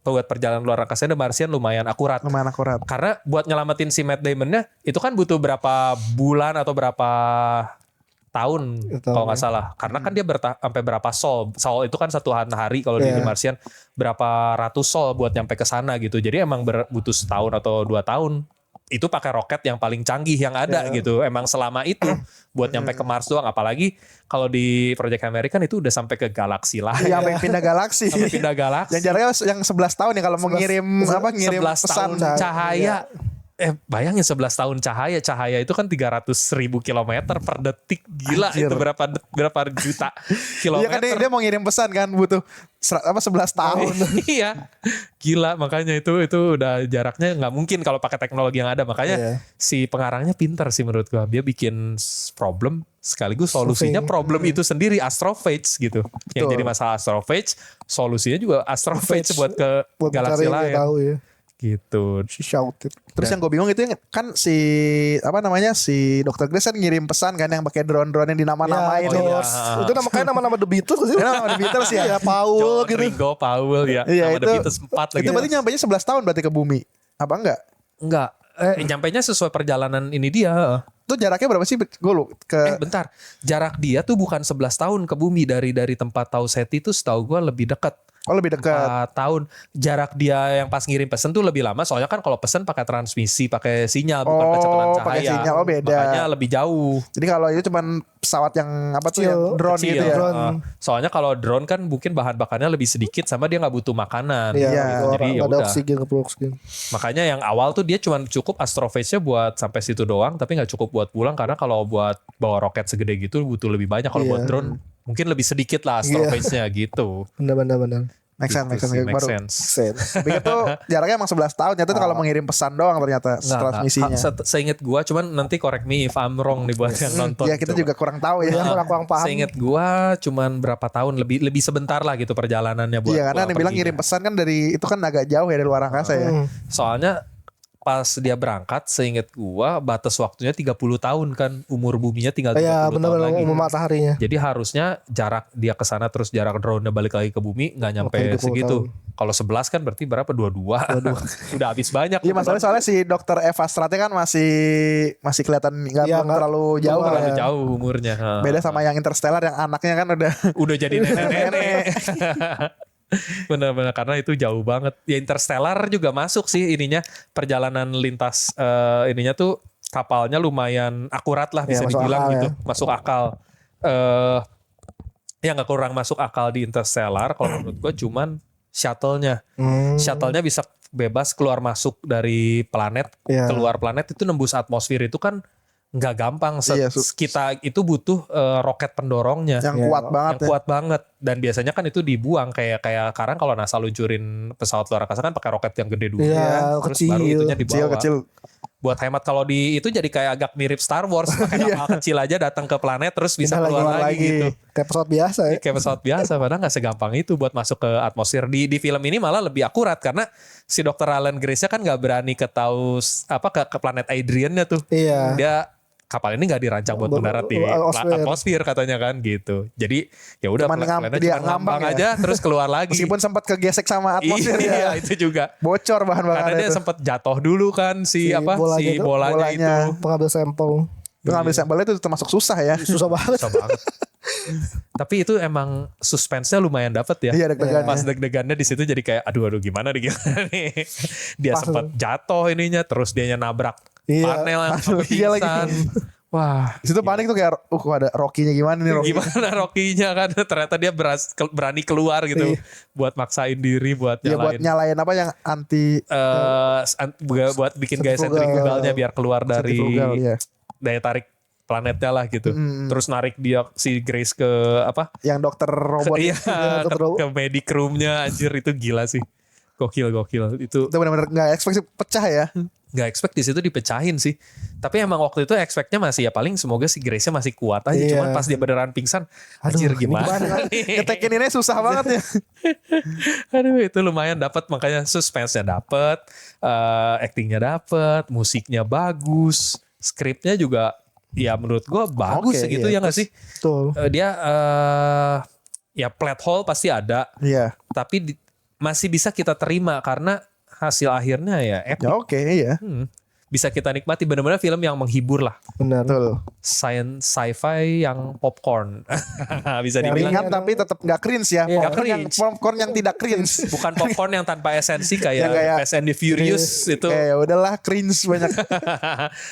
buat perjalanan luar angkasa The Martian lumayan akurat. Lumayan akurat. Karena buat nyelamatin si Matt Damon-nya itu kan butuh berapa bulan atau berapa tahun Itu, kalau nggak salah. Karena kan dia sampai berapa sol. Sol itu kan satu hari kalau di Iya. The Martian berapa ratus sol buat nyampe ke sana gitu. Jadi emang butuh setahun atau 2 tahun. Itu pakai roket yang paling canggih yang ada gitu. Emang selama itu buat nyampe ke Mars doang. Apalagi kalau di Project American itu udah sampai ke galaksi lah. Iya, sampai pindah galaksi. Sampai pindah galaksi. Yang jaraknya yang 11 tahun ya kalau mau 11 ngirim apa ngirim 11 pesan. tahun cahaya. bayangin 11 tahun cahaya itu kan 300.000 kilometer per detik, gila. Anjir. Itu berapa juta kilometer. Iya kan dia mau ngirim pesan kan butuh 11 tahun. Iya, gila. Makanya itu udah jaraknya nggak mungkin kalau pakai teknologi yang ada. Makanya si pengarangnya pintar sih menurut gua. Dia bikin problem sekaligus solusinya problem itu sendiri, astrophage gitu. Yang jadi masalah astrophage, solusinya juga astrophage buat ke galaksi lain. Tahu ya. Gitu. She shouted. Terus yang gue bingung itu kan si Dr. Grace kan ngirim pesan kan yang pakai drone-drone yang dinama-namain. Itu nama-nama The Beatles sih. Nama The Beatles ya. Paul John, gitu. Ringo, Paul ya. Iya, Nama The Beatles 4 lagi. Itu berarti nyampainya 11 tahun berarti ke bumi. Apa enggak? Enggak. Nyampainya sesuai perjalanan ini dia. Itu jaraknya berapa sih? Gue lu ke Bentar. Jarak dia tuh bukan 11 tahun ke bumi dari tempat Tau Ceti itu setahu gue lebih dekat. Oh lebih dekat. 4 tahun. Jarak dia yang pas ngirim pesan tuh lebih lama. Soalnya kan kalau pesan pakai transmisi, pakai sinyal, bukan kecepatan cahaya. Pakai sinyal. Oh beda. Makanya lebih jauh. Jadi kalau itu cuman pesawat yang apa tuh Kecil. yang drone Kecil. gitu ya. Drone. Soalnya kalau drone kan mungkin bahan bakarnya lebih sedikit sama dia nggak butuh makanan. Iya, gitu. Jadi ya ada udah. oksigen, ke oksigen. Makanya yang awal tuh dia cuma cukup astrophage-nya buat sampai situ doang, tapi nggak cukup buat pulang karena kalau buat bawa roket segede gitu butuh lebih banyak. Kalau buat drone mungkin lebih sedikit lah astrophage-nya gitu. Benar. Make sense, make sense. Gitu sih, make Baru sense. pikir tuh jaraknya emang 11 tahun. Ternyata kalau mengirim pesan doang ternyata transmisinya. Seinget gua, cuman nanti correct me if I'm wrong nih buat yang nonton. Ya kita juga kurang tahu ya. Kurang paham. Seinget gua cuman berapa tahun, lebih sebentar lah gitu perjalanannya buat. Iya karena gua dia bilang perginya. ngirim pesan kan dari itu kan agak jauh ya dari luar angkasa ya. Soalnya pas dia berangkat, seinget gua batas waktunya 30 tahun kan, umur buminya tinggal 30 Iya, tahun benar-benar lagi. umur mataharinya. Jadi harusnya jarak dia ke sana terus jarak drone-nya balik lagi ke bumi nggak nyampe 30 segitu. tahun. Kalau 11 kan berarti berapa? 22. Udah habis banyak. Iya masalahnya soalnya si dokter Eva Strate kan masih kelihatan nggak Iya, nggak terlalu jauh lah Terlalu ya. jauh umurnya. Beda sama yang Interstellar yang anaknya kan Udah jadi nenek-nenek. Benar-benar karena itu jauh banget. Ya Interstellar juga masuk sih ininya, perjalanan lintas ininya tuh kapalnya lumayan akurat lah bisa masuk dibilang akal gitu. ya. Masuk akal. Ya nggak kurang masuk akal di Interstellar kalau menurut gue cuman shuttle-nya. Shuttle-nya bisa bebas keluar masuk dari planet, Iya. keluar planet itu nembus atmosfer itu kan nggak gampang. Iya, Kita itu butuh roket pendorongnya yang kuat banget yang kuat banget, dan biasanya kan itu dibuang kayak sekarang kalau NASA luncurin pesawat luar angkasa kan pakai roket yang gede dulu Iya, terus kecil. baru itunya ya. dibawa Kecil. buat hemat. Kalau di itu jadi kayak agak mirip Star Wars, pakai kapal kecil aja datang ke planet terus bisa Pindah keluar lagi. lagi gitu. Kayak pesawat biasa ya. Kayak pesawat biasa, padahal nggak segampang itu buat masuk ke atmosfer. Di film ini malah lebih akurat karena si Dr. Alan Grace-nya kan nggak berani ke planet Adrian-nya tuh. Iya. Dia kapal ini nggak dirancang buat mendarat di atmosfer katanya kan gitu. Jadi ya udah Cuman planetnya dia cuma ngambang ngambang aja terus keluar lagi. Meskipun sempat kegesek sama atmosfer Iya, ya. itu juga. Bocor bahan Karena bahannya dia itu. sempat jatuh dulu kan si bolanya itu. bolanya itu. Pengambil sampel. Itu ngambil sampelnya itu termasuk susah ya. Susah banget. Susah banget. Tapi itu emang suspense-nya lumayan dapet ya. Iya, deg-degan. Pas deg-degannya di situ jadi kayak aduh gimana nih. Dia Pas sempat jatuh ininya terus dianya nabrak Iya. panel yang Aduh, iya lagi. pingsan. Wah, Di situ panik tuh kayak kok ada Rocky-nya gimana nih Rocky. gimana Rocky-nya kan ternyata dia berani keluar gitu buat maksain diri buat Iya buat nyalain nyalain apa yang anti buat bikin gaya sentrifugalnya biar keluar dari centrifugal, iya. daya tarik planetnya lah gitu. Terus narik dia si Grace ke apa? Yang dokter robot. Iya, dokter robot. ke medic room-nya, anjir itu gila sih. Gokil. Itu Itu benar-benar nggak expect sih, pecah ya. nggak expect di situ dipecahin sih. Tapi emang waktu itu expectnya masih ya paling semoga si Grace-nya masih kuat aja. Iya. Cuman pas dia beneran pingsan, anjir ini gimana nih? Ngetekin ini susah banget ya. Aduh itu lumayan dapat, makanya suspense-nya dapat, actingnya dapat, musiknya bagus, skripnya juga ya menurut gue bagus Oke, segitu iya. ya nggak sih? Betul. Dia ya plot hole pasti ada, Iya. tapi masih bisa kita terima karena hasil akhirnya ya epic. Ya oke iya. Bisa kita nikmati, benar-benar film yang menghibur lah. Benar. Betul. Sci-fi yang popcorn. Bisa Yang dibilang. Ringan tapi tetap nggak cringe ya. Iya. Popcorn yang, Cringe. popcorn yang tidak cringe. Bukan popcorn yang tanpa esensi Yang kayak- kayak Fast and the Furious itu. Ya udahlah cringe banyak.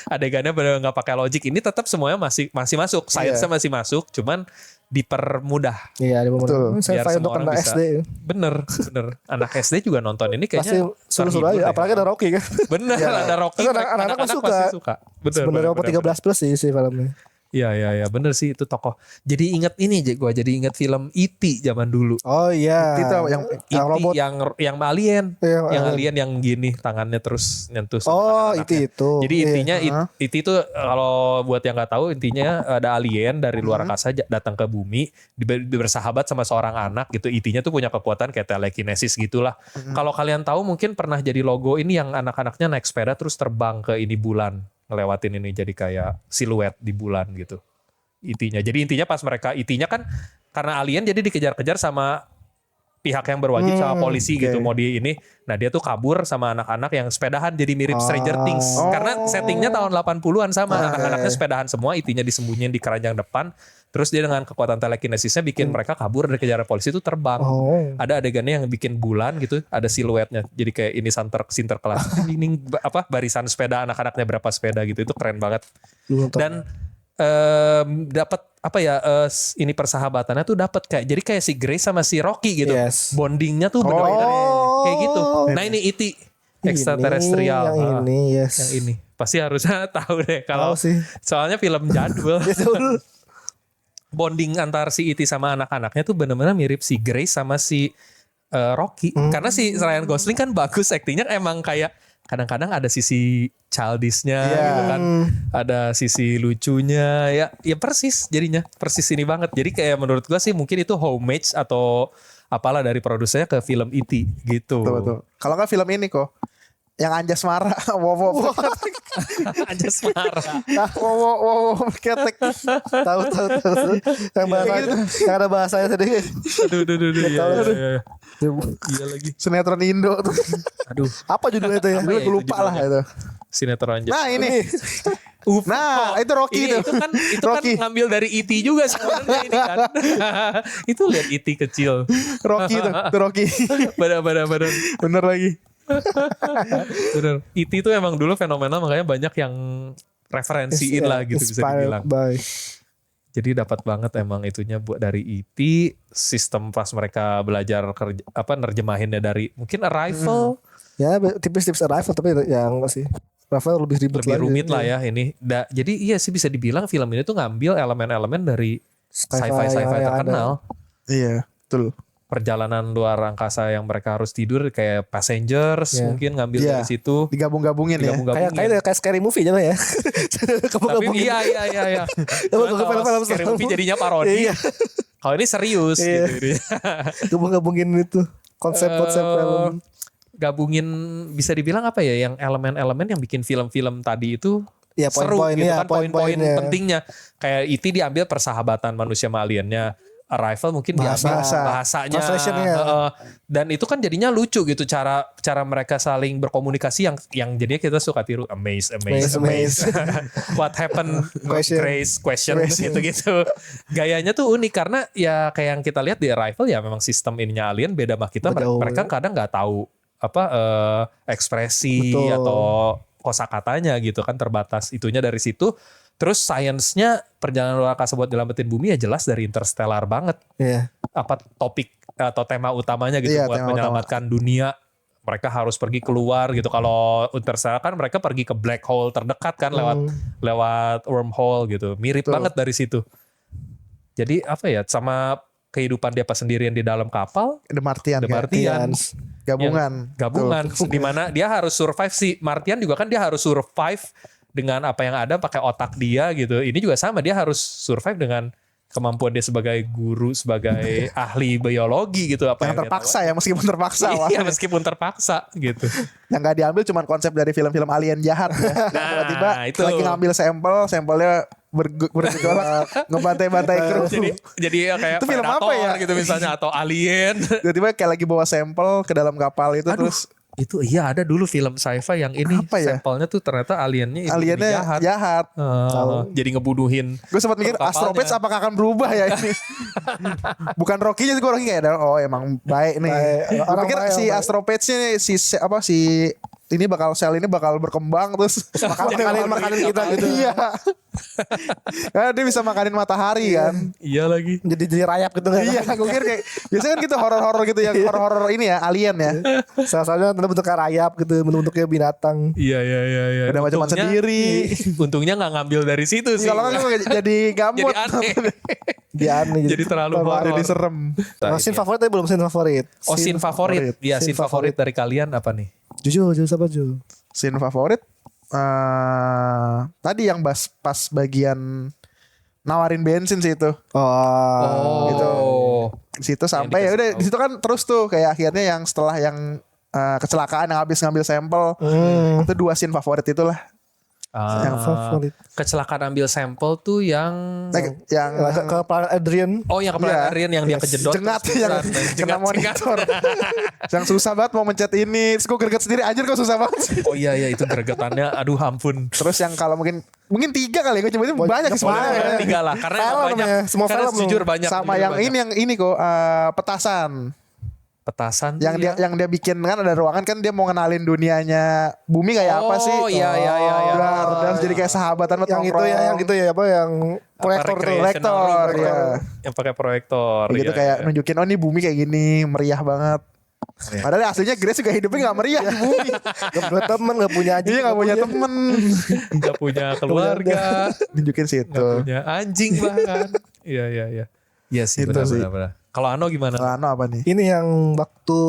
Adegannya benar nggak pakai logik. Ini tetap semuanya masih masuk. Science-nya masih masuk. Cuman dipermudah. Iya, di Betul. Saya Biar untuk semua orang anak bisa. SD. Bener. Anak SD juga nonton ini Pasti kayaknya suruh-suruh terhibur aja. deh. Apalagi ada Rocky kan. Bener, ada Rocky. Terus anak-anak Anak-anak suka. pasti suka. Bener. Sebenarnya bener, 13 plus sih filmnya. Iya bener sih itu tokoh. Jadi inget ini gue jadi inget film E.T. zaman dulu. Oh iya. Itu yang yang E.T. robot. yang alien. Yang Yang alien yang gini tangannya terus nyentuh sama Oh, anak-anaknya. itu. Jadi Iya. intinya E.T. itu kalau buat yang nggak tahu intinya ada alien dari luar angkasa datang ke bumi bersahabat sama seorang anak gitu. E.T.nya tuh punya kekuatan kayak telekinesis gitulah. Kalau kalian tahu mungkin pernah jadi logo ini yang anak-anaknya naik sepeda terus terbang ke ini bulan, ngelewatin ini jadi kayak siluet di bulan gitu. E.T.nya. Jadi intinya pas mereka E.T.nya kan karena alien jadi dikejar-kejar sama pihak yang berwajib sama polisi gitu mau di ini. Nah dia tuh kabur sama anak-anak yang sepedahan jadi mirip Stranger Things. Karena settingnya tahun 80-an sama anak-anaknya sepedahan semua, E.T.nya disembunyiin di keranjang depan. Terus dia dengan kekuatan telekinesisnya bikin mereka kabur dari kejaran polisi itu terbang. Ada adegannya yang bikin bulan gitu, ada siluetnya. Jadi kayak ini sinterklas. Ini barisan sepeda anak-anaknya berapa sepeda gitu. Itu keren banget. Dan dapat ini persahabatannya tuh dapat kayak si Grace sama si Rocky gitu. Yes. Bondingnya tuh bener-bener kayak gitu. Nah ini E.T. extraterrestrial. Yang ini, yes. Yang ini. Pasti harusnya tahu deh kalau Tahu sih. soalnya film jadul. Bonding antar si E.T. sama anak-anaknya tuh bener-bener mirip si Grace sama si Rocky. Karena si Ryan Gosling kan bagus aktingnya, emang kayak kadang-kadang ada sisi childishnya gitu kan. Ada sisi lucunya ya persis jadinya. Persis ini banget. Jadi kayak menurut gua sih mungkin itu homage atau apalah dari produsernya ke film E.T. gitu. Betul. Kalau nggak film ini kok yang Anjas Mara, wow, Anjas marah. wow, ketek. Tahu. Yang bahasa, yang ada bahasanya tadi. Aduh. Iya. Iya lagi. Sinetron Indo tuh. Aduh. Apa judulnya itu ya? Gue itu lupa lah judulnya? itu. Sinetron Anjas. Nah ini, nah itu Rocky Ini, itu. itu Rocky. kan ngambil dari E.T. juga sebenarnya ini kan. Itu lihat E.T. kecil. Rocky itu Rocky. Bener. Bener lagi. Bener. E.T. itu emang dulu fenomena makanya banyak yang referensiin lah gitu bisa dibilang. By. Jadi dapat banget emang itunya buat dari E.T. Sistem pas mereka belajar nerjemahinnya dari mungkin Arrival. Ya tipis-tipis Arrival tapi ya enggak sih. Arrival lebih ribet Lebih rumit lah ya ini. Jadi iya sih bisa dibilang film ini tuh ngambil elemen-elemen dari sci-fi yang terkenal. Iya, betul. Perjalanan luar angkasa yang mereka harus tidur kayak Passengers mungkin ngambil dari situ. Digabung-gabungin ya. Kayak scary movie jadinya ya. Tapi iya. Kalau Scary Movie jadinya parodi. Iya. Kalau ini serius gitu. Gabung-gabungin itu konsep-konsep film. Gabungin bisa dibilang apa ya yang elemen-elemen yang bikin film-film tadi itu Ya, seru poin-poin, gitu ya, kan poin-poin poin-poinnya. pentingnya. Kayak E.T. diambil persahabatan manusia sama aliennya. Arrival mungkin diambil bahasanya. Translationnya. Dan itu kan jadinya lucu gitu cara mereka saling berkomunikasi yang jadinya kita suka tiru amaze. What happened? Question gitu. Gayanya tuh unik karena ya kayak yang kita lihat di Arrival ya memang sistem ininya alien beda sama kita. Mereka kadang nggak tahu ekspresi atau kosakatanya gitu kan terbatas itunya dari situ. Terus sainsnya perjalanan luar angkasa buat nyelamatin bumi ya jelas dari Interstellar banget. Iya. Apa topik atau tema utamanya gitu buat tema menyelamatkan dunia. Mereka harus pergi keluar gitu. Kalau Interstellar kan mereka pergi ke black hole terdekat kan lewat wormhole gitu. Mirip banget dari situ. Jadi apa ya sama kehidupan dia pas sendirian di dalam kapal. The Martian. Gabungan. Di mana dia harus survive si Martian juga kan dia harus survive dengan apa yang ada pakai otak dia gitu. Ini juga sama dia harus survive dengan kemampuan dia sebagai guru, sebagai ahli biologi gitu apa yang terpaksa ya meskipun terpaksa. Iya meskipun terpaksa gitu. Yang gak diambil cuman konsep dari film-film alien jahat ya. Tiba-tiba itu lagi ngambil sampelnya bergejolak ngebantai-bantai kru. Jadi ya kayak itu film apa ya gitu misalnya atau alien. Tiba-tiba kayak lagi bawa sampel ke dalam kapal itu. Terus itu iya ada dulu film sci-fi yang ini sampelnya tuh ternyata aliennya jahat. Jadi ngebunuhin. Gue sempat mikir Astro Pets apakah akan berubah ya ini. Bukan Rocky-nya gue Rocky kayak emang baik nih. Gue pikir si Astro Pets-nya si ini bakal berkembang terus makanin kita gitu. Iya. Karena dia bisa makanin matahari kan. Iya lagi. Jadi rayap gitu kan. Iya, gue kira kayak biasanya kan gitu horor-horor gitu yang horor-horor ini ya, alien ya. Salah-salahnya bentuknya rayap gitu, bentuknya binatang. Iya. Udah macam sendiri. Untungnya nggak ngambil dari situ sih. Kalau kan gue jadi gamut. Jadi aneh. Dia aneh Jadi terlalu horor. Jadi serem. Nah, scene favorit tapi belum scene favorit. Oh, scene favorit. Iya, scene favorit dari kalian apa nih? Jujur siapa Ju? Scene favorit tadi yang pas bagian nawarin bensin sih itu. Gitu. Di situ sampai ya udah di situ kan terus tuh kayak akhirnya yang setelah yang kecelakaan yang habis ngambil sampel. Itu 2 scene favorit itulah. Yang favorit. Kecelakaan ambil sampel tuh yang Yang Ke Planet Adrian. Oh, yang kepala Arian yang dia kejedot. jengat terus yang pingsan. kena monitor. Yang susah banget mau mencet ini. Terus gue greget sendiri anjir kok susah banget. Oh iya itu gregetannya aduh ampun. Terus yang kalau mungkin 3 kali gue coba itu banyak sih Boleh sebenarnya. 3 lah karena Film banyak. ya, semua Karena film jujur banyak. Sama jujur yang banyak. ini kok petasan. Petasan Yang dia bikin kan ada ruangan kan dia mau ngenalin dunianya bumi kayak apa sih? Oh iya. Dan jadi kayak sahabatan Yang itu ya, yang itu ya apa yang proyektor tuh. Proyektor, ya. Yang pakai proyektor. Gitu iya, kayak iya. nunjukin oh nih bumi kayak gini meriah banget. Padahal aslinya Grace juga hidupnya gak meriah di bumi. Gak punya temen, gak punya anjing. Dia gak punya temen. Nggak punya keluarga, Nunjukin situ. nggak punya anjing bahkan. Iya. Iya sih Itu sih. benar. Kalau Ano gimana? Lano apa nih? Ini yang waktu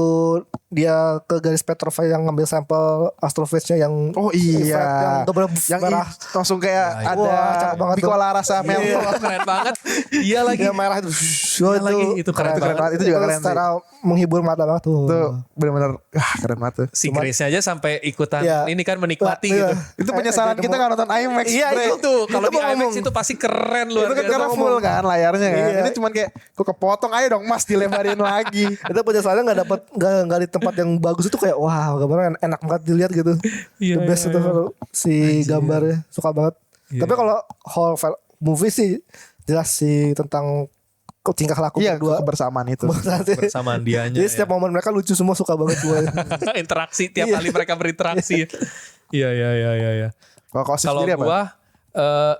dia ke garis Petrova yang ngambil sampel astrophage-nya yang Oh iya. yang double Yang merah. langsung kayak Ya, ada wah, cakep banget tuh. Bicola rasa Iya, melon. keren banget. Iya lagi. Yang merah itu. Iya lagi, itu keren banget. Itu juga keren sih. Secara menghibur mata banget tuh. Itu bener-bener keren banget tuh. Si Grace aja sampai ikutan Iya. ini kan menikmati Iya. gitu. Itu penyesalan kita gak nonton IMAX. Iya Bre. itu kalau Itu di mau IMAX ngomong. itu pasti keren luar Itu kan biasa. karena full kan layarnya kan. Iya. Ini cuman kayak kok kepotong ayo dong mas dilebarin lagi. Itu penyesalannya nggak di tempat yang bagus itu kayak wah gambarnya enak banget dilihat gitu. Iya, The best iya, itu kalau si gambarnya suka banget. Iya. Tapi kalau whole movie sih jelas sih tentang tingkah laku Iya berdua. kebersamaan itu. Bersamaan dianya. Jadi setiap momen mereka lucu semua suka banget gue. interaksi tiap Iya. kali mereka berinteraksi. Iya. Kalau kau Kalau sendiri apa? gua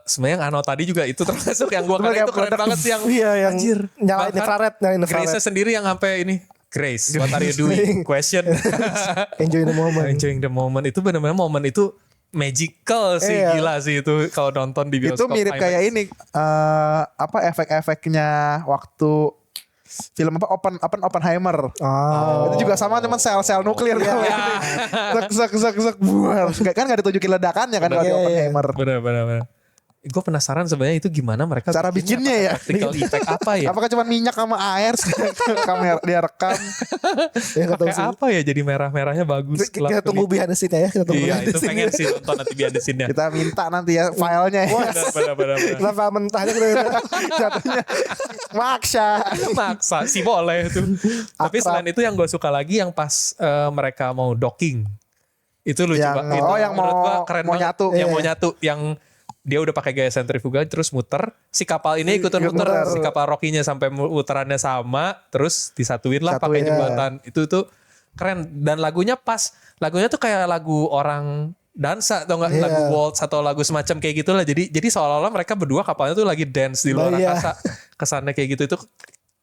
sebenarnya yang Ano tadi juga itu termasuk yang gua Cuma keren kayak itu keren produk- banget sih yang Iya yang anjir. nyalain Bahkan infrared. Grace sendiri yang sampai ini Grace, what are you doing? Question. Enjoy the moment. Enjoying the moment itu benar-benar momen itu magical sih, Iya. gila sih itu kalau nonton di bioskop. Itu mirip IMAX. kayak ini apa efek-efeknya waktu film apa Oppenheimer. Itu juga sama cuman sel-sel nuklir. Zek buar. Kan gak ditunjukin ledakannya kan kalau di Oppenheimer. Benar. Gue penasaran sebenarnya itu gimana mereka Cara bikinnya ya. practical effect apa ya? Apakah cuma minyak sama air kamera dia rekam? Ya, nggak tahu Pakai sih. apa ya jadi merah-merahnya bagus. Kita tunggu behind the scene-nya ya. Kita tunggu Iya behind the itu scene-nya. pengen sih nonton nanti behind the scene-nya. Kita minta nanti ya filenya ya. Benar. Kenapa mentahnya kita Jatuhnya maksa. Maksa sih boleh tuh. Tapi selain itu yang gue suka lagi yang pas mereka mau docking. Itu lucu Yang- banget. oh, yang menurut mau- gua keren mau banget. nyatu. Yang Iya. mau nyatu. Yang dia udah pakai gaya sentrifuga terus muter. Si kapal ini ikutan Ikut muter. muter. Si kapal Rocky-nya sampai muterannya sama. Terus disatuin lah pakai Satuin, jembatan. Itu tuh keren. Dan lagunya pas. Lagunya tuh kayak lagu orang dansa atau enggak Iya. lagu waltz atau lagu semacam kayak gitulah. Jadi seolah-olah mereka berdua kapalnya tuh lagi dance di luar Iya. angkasa. Kesannya kayak gitu itu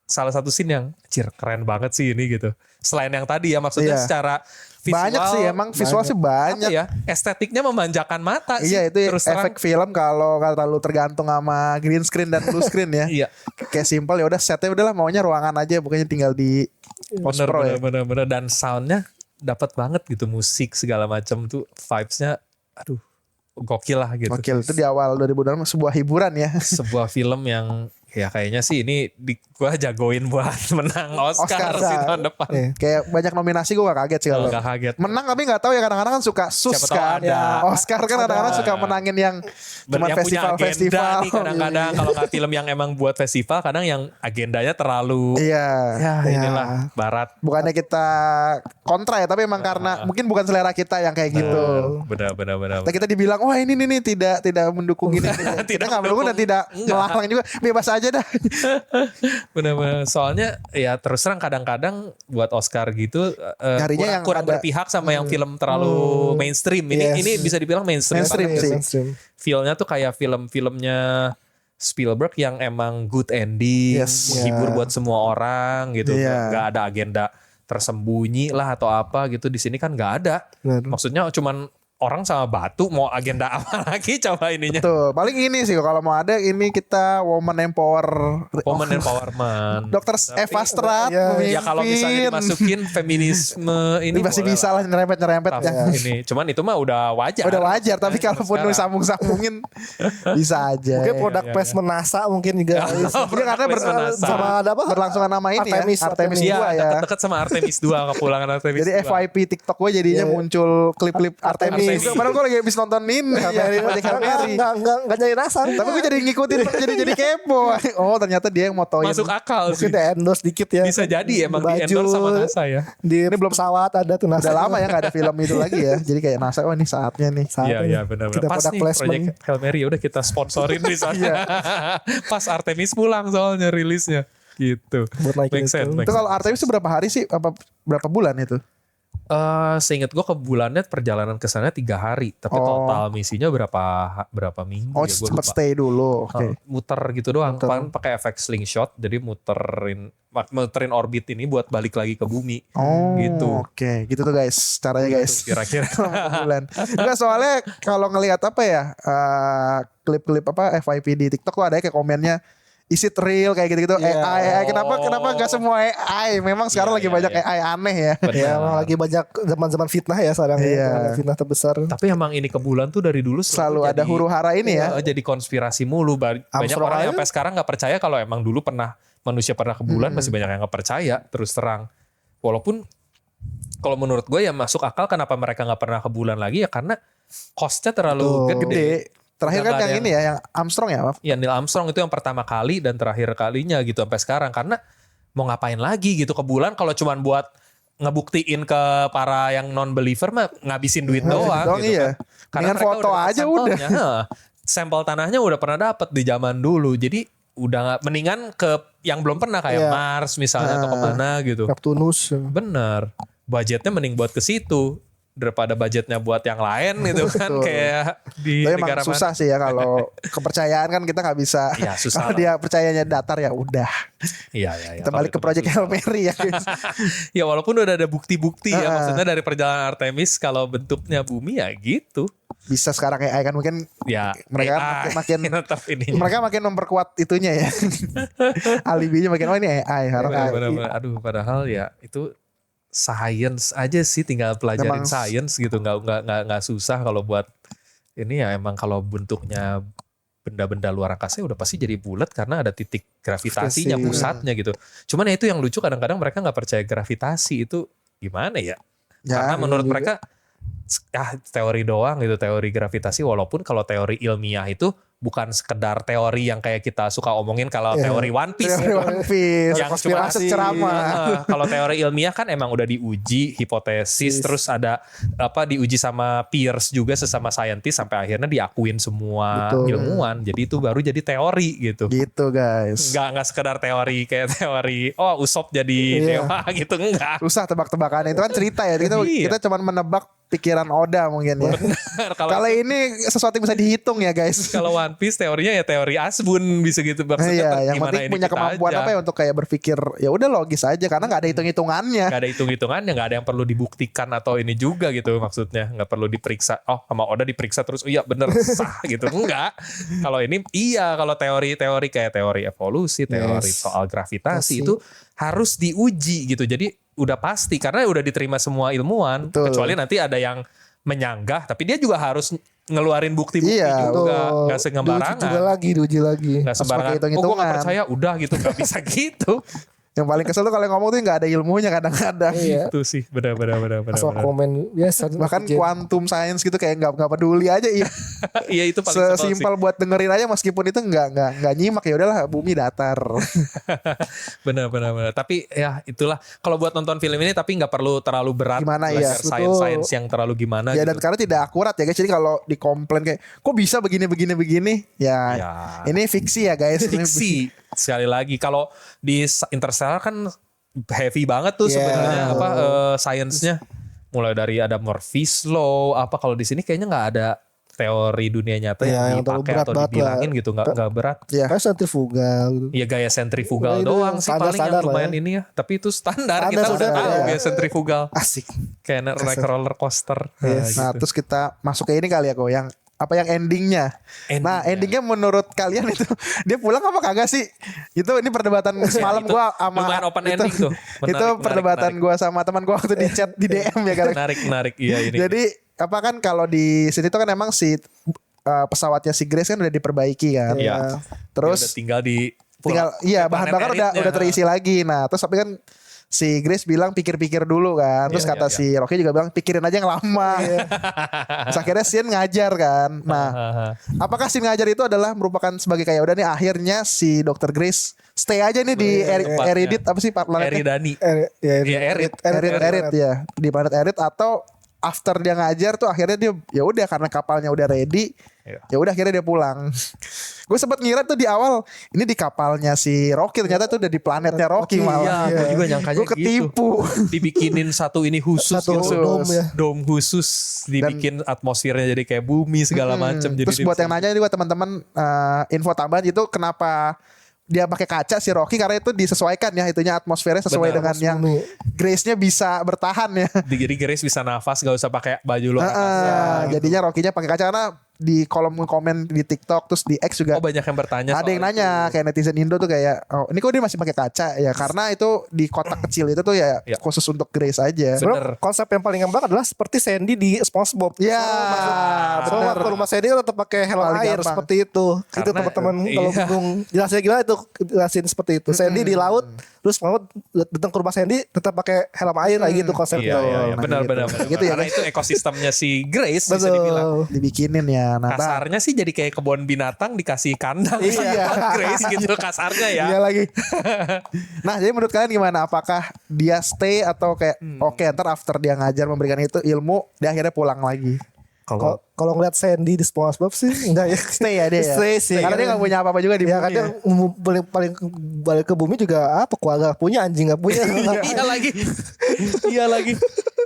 salah satu scene yang keren banget sih ini gitu. Selain yang tadi ya maksudnya Iya. secara visual Banyak sih emang visual sih banyak. apa ya estetiknya memanjakan mata sih. Iya itu terus terang. efek film kalau nggak terlalu tergantung sama green screen dan blue screen ya. Iya. Kayak simple ya udah setnya udahlah maunya ruangan aja pokoknya tinggal di post pro ya. Bener dan soundnya dapat banget gitu musik segala macam tuh vibesnya aduh gokil lah gitu. Gokil itu di awal 2006 sebuah hiburan ya. Sebuah film yang ya kayaknya sih ini gua jagoin buat menang Oscar, Oscar. sih tahun depan. Iya. Kayak banyak nominasi gue gak kaget sih kalau. Gak kaget. Menang tapi gak tahu ya kadang-kadang kan suka sus Siapa tahu kan. ada. Oscar kan kadang-kadang suka menangin yang cuma Yang punya agenda festival-festival. nih kadang-kadang kalau nggak film yang emang buat festival kadang yang agendanya terlalu Iya. ya Iya. inilah barat. Bukannya kita kontra ya tapi emang karena mungkin bukan selera kita yang kayak gitu. Benar. Kita dibilang wah ini nih tidak mendukung ini. Kita nggak mendukung dan tidak melarang juga. Bebas aja aja dah. Benar-benar. Soalnya ya terus terang kadang-kadang buat Oscar gitu Nyarinya yang kurang ada- berpihak sama yang film terlalu mainstream. Ini bisa dibilang mainstream. Mainstream banget sih. Mainstream. Feel-nya tuh kayak film-filmnya Spielberg yang emang good ending, Yes. menghibur Yeah. buat semua orang gitu. Yeah. Nggak ada agenda tersembunyi lah atau apa gitu. Di sini kan nggak ada. Benar. Maksudnya cuman orang sama batu, mau agenda apa lagi coba ininya. Tuh, paling ini sih kalau mau ada ini kita woman empower. Woman empowerment. Dokter Eva Strat ya, memimpin. Ya kalau misalnya dimasukin feminisme ini masih boleh bisa lah nyerempet-nyerempet lah. ya. Ini cuman itu mah udah wajar. Udah wajar, tapi Zaman kalaupun lu sekarang. sambung-sambungin bisa aja. Mungkin produk iya, placement NASA mungkin juga. Iya, karena Placement NASA. sama ada apa? berlangsungan nama ini Artemis, ya, Artemis Iya, 2 ya. deket-deket sama Artemis 2, kepulangan Artemis Jadi 2. FYP TikTok gue jadinya Iya. muncul klip-klip Artemis. Artemis. Padahal gue lagi habis nonton ini ya, Project Hail Mary. Enggak nyari NASA. Tapi gue jadi ngikutin, jadi kepo. Oh ternyata dia yang motoin. Masuk akal mungkin sih. di endorse dikit ya. Bisa jadi emang di Baju, endorse sama NASA ya. Di belum pesawat ada tuh NASA. Udah lama ya gak ada film itu lagi ya. Jadi kayak NASA, oh ini saatnya nih. Iya iya benar-benar. Kita Pas product nih placement. Project Hail Mary udah kita sponsorin di sana. Pas Artemis pulang soalnya rilisnya gitu. Buat naikin Make sense, itu. make Itu kalau sense. Artemis itu berapa hari sih? Apa berapa bulan itu? Seinget gue ke bulannya perjalanan ke sana 3 hari, tapi Oh. total misinya berapa minggu Oh ya gue sempat lupa. stay dulu. Oke. Muter gitu doang, Muter. kan pakai efek slingshot, jadi muterin orbit ini buat balik lagi ke bumi. Oh Gitu. Oke gitu tuh guys. Caranya guys. Kira-kira. Bulan. Enggak soalnya kalau ngelihat apa ya klip-klip apa FYP di TikTok tuh ada kayak komennya is it real kayak gitu-gitu Iya. AI kenapa nggak semua AI memang sekarang Iya, lagi iya, banyak iya. AI aneh ya. Ya Benar. emang lagi banyak zaman-zaman fitnah ya sekarang. Iya. Ya. Fitnah terbesar. Tapi emang ini ke bulan tuh dari dulu Selalu ada huru hara ini ya. Jadi konspirasi mulu. Banyak Armstrong orang yang aja. sampai sekarang nggak percaya kalau emang dulu manusia pernah ke bulan, masih banyak yang nggak percaya terus terang. Walaupun kalau menurut gue ya masuk akal kenapa mereka nggak pernah ke bulan lagi ya karena costnya terlalu Betul. gede. Terakhir Udah kan nggak yang ada ini ya yang Armstrong ya Maf? Ya Neil Armstrong itu yang pertama kali dan terakhir kalinya gitu sampai sekarang karena mau ngapain lagi gitu ke bulan kalau cuman buat ngebuktiin ke para yang non believer mah ngabisin duit doang gitu iya. kan. Dengan mereka foto dapat aja udah. sampelnya. Sampel tanahnya udah pernah dapat di zaman dulu. Jadi udah nggak mendingan ke yang belum pernah kayak Iya. Mars misalnya atau kemana gitu. Neptunus. Bener. Budgetnya mending buat ke situ daripada budgetnya buat yang lain gitu kan Betul. kayak di Tapi emang negara susah mana. sih ya kalau kepercayaan kan kita nggak bisa. Ya, susah Kalau lah. dia percayanya datar ya udah. Iya. Kita Kalau balik ke itu Project susah. Hail Mary ya guys. Ya walaupun udah ada bukti-bukti ya Ah. maksudnya dari perjalanan Artemis kalau bentuknya bumi ya gitu. Bisa sekarang AI kan mungkin Ya Mereka AI makin- tetap ini. mereka makin memperkuat itunya ya. Alibinya makin oh ini AI. Harap AI. Aduh padahal ya itu science aja sih tinggal pelajarin Emang- science gitu nggak susah kalau buat ini ya emang kalau bentuknya benda-benda luar angkasa ya udah pasti jadi bulat karena ada titik gravitasinya Gravitasi. pusatnya gitu. Cuman ya itu yang lucu kadang-kadang mereka nggak percaya gravitasi itu gimana ya? Ya, Karena menurut juga. mereka teori doang gitu teori gravitasi walaupun kalau teori ilmiah itu bukan sekedar teori yang kayak kita suka omongin kalau Iya. teori One Piece Teori One Piece. yang konspirasi ceramah. Kalau teori ilmiah kan emang udah diuji hipotesis terus ada diuji sama peers juga sesama saintis sampai akhirnya diakuin semua Betul. ilmuwan. Jadi itu baru jadi teori gitu. Gitu guys. Nggak sekedar teori kayak teori Usop jadi Iya. dewa gitu enggak. Susah tebak-tebakan itu kan cerita ya. Kita Iya. kita cuma menebak pikiran Oda mungkin ya. Kalau Kalau ini sesuatu yang bisa dihitung ya guys. kalau One Piece teorinya ya teori Asbun bisa gitu maksudnya Iya, yang gimana penting ini punya kita kemampuan aja. apa ya untuk kayak berpikir ya udah logis aja karena nggak ada hitung-hitungannya. Gak ada hitung-hitungannya, gak ada yang perlu dibuktikan atau ini juga gitu maksudnya. Gak perlu diperiksa, sama Oda diperiksa terus, iya bener sah gitu. Enggak. Kalau ini iya, kalau teori-teori kayak teori evolusi, teori Yes. soal gravitasi Pasti. itu harus diuji gitu. Jadi udah pasti karena udah diterima semua ilmuwan. Betul. Kecuali nanti ada yang menyanggah, tapi dia juga harus ngeluarin bukti-bukti Iya, juga. Tuh, Gak sembarangan. diuji lagi. Gak sembarangan. pakai Oh gue hitung-hitungan. gak percaya, udah gitu. Gak bisa gitu. Yang paling kesel tuh kalau ngomong tuh nggak ada ilmunya kadang-kadang. Iya. Itu sih benar-benar. Asal komen biasa. Bahkan quantum science gitu kayak nggak peduli aja iya. Iya itu paling sebel sih. Sesimpel buat dengerin aja meskipun itu nggak nyimak ya udahlah bumi datar. Benar. Tapi ya itulah kalau buat nonton film ini tapi nggak perlu terlalu berat. Gimana, belajar iya. sains yang terlalu gimana Ya dan gitu. karena tidak akurat ya guys. Jadi kalau dikomplain kayak kok bisa begini ya Ya. ini fiksi ya guys. Ini Fiksi. sekali lagi kalau di Interstellar kan heavy banget tuh Yeah. sebenarnya science-nya. Mulai dari ada Murphy's Law apa, kalau di sini kayaknya nggak ada teori dunia nyata Iya, yang terlalu dipakai berat atau banget dibilangin lah. gitu, nggak berat. Iya. Kayak sentrifugal gitu. Ya gaya sentrifugal Nah, itu doang sih paling yang standar-standar lah lumayan ya. ini ya. Tapi itu standar Standar, kita udah standar, tahu ya. gaya sentrifugal. Asik. Kayak naik roller coaster. Yes. Nah, Gitu. terus kita masuk ke ini kali ya kok yang apa yang endingnya. Nah, endingnya menurut kalian itu dia pulang apa kagak sih? Itu ini perdebatan semalam Itu gua sama lumayan open itu, ending tuh. itu perdebatan gua sama teman gua waktu di chat di DM ya kan. Menarik iya ini. Jadi apa kan kalau di sini tuh kan emang si pesawatnya si Grace kan udah diperbaiki kan. Iya. Terus Dia udah tinggal di iya bahan planet bakar Earth-nya. udah terisi lagi. Nah, terus tapi kan si Grace bilang pikir-pikir dulu kan. Terus Iya, kata iya, si Rocky juga bilang pikirin aja yang lama. Terus akhirnya Sin ngajar kan. Nah, apakah Sin ngajar itu adalah merupakan sebagai kayak udah nih akhirnya si Dr. Grace stay aja nih di tempatnya. Eridit apa sih planetnya? Eridani. Ya, Iya, Erid. Erid ya, di planet Erid, atau after dia ngajar tuh akhirnya dia ya udah karena kapalnya udah ready. Iya. Ya udah akhirnya dia pulang. Gue sempat ngira tuh di awal ini di kapalnya si Rocky, ternyata tuh udah di planetnya Rocky Iya, malah. gue juga nyangkanya Gue ketipu. gitu. Dibikinin satu ini khusus Satu gitu. dome ya. Dome khusus, dibikin atmosfernya jadi kayak bumi segala macam. Jadi Terus buat yang nanya juga teman-teman, info tambahan itu kenapa dia pakai kaca si Rocky, karena itu disesuaikan ya itunya atmosfernya sesuai Benar, dengan yang bumi. Grace-nya bisa bertahan ya. Jadi Grace bisa nafas, gak usah pakai baju luar angkasa. Jadinya Rocky-nya pakai kaca karena di kolom komen di TikTok terus di X juga Oh, banyak yang bertanya. ada yang nanya kayak netizen Indo tuh kayak, oh ini kok dia masih pakai kaca ya, karena itu di kotak kecil itu tuh ya Ya. khusus untuk Grace aja. Bener. Konsep yang paling gampang adalah seperti Sandy di SpongeBob. Ya, Soalnya benar. ke rumah Sandy tetap pakai helm Paling air gampang. seperti itu. Itu Karena, teman-teman kalau iya. bingung jelasin gimana itu jelasin seperti itu. Sandy di laut, terus mau datang ke rumah Sandy tetap pakai helm air kayak gitu konsepnya. Iya, iya, iya. Nah, Benar, gitu. benar, benar. Gitu ya, Karena guys. itu ekosistemnya si Grace bisa dibilang. Betul. Dibikinin ya. Nah, Kasarnya sih jadi kayak kebun binatang dikasih kandang Iya. buat Grace gitu kasarnya ya. iya lagi. Nah, jadi menurut kalian gimana? Apakah dia stay atau kayak oke ntar after dia ngajar memberikan itu ilmu dia akhirnya pulang lagi? Kalau ngeliat Sandy di SpongeBob sih enggak ya. Stay ya dia ya? Stay sih. Karena dia gak punya apa-apa juga di Ya bumi kan dia paling balik ke bumi juga apa keluarga punya, anjing gak punya. Iya lagi. Iya lagi.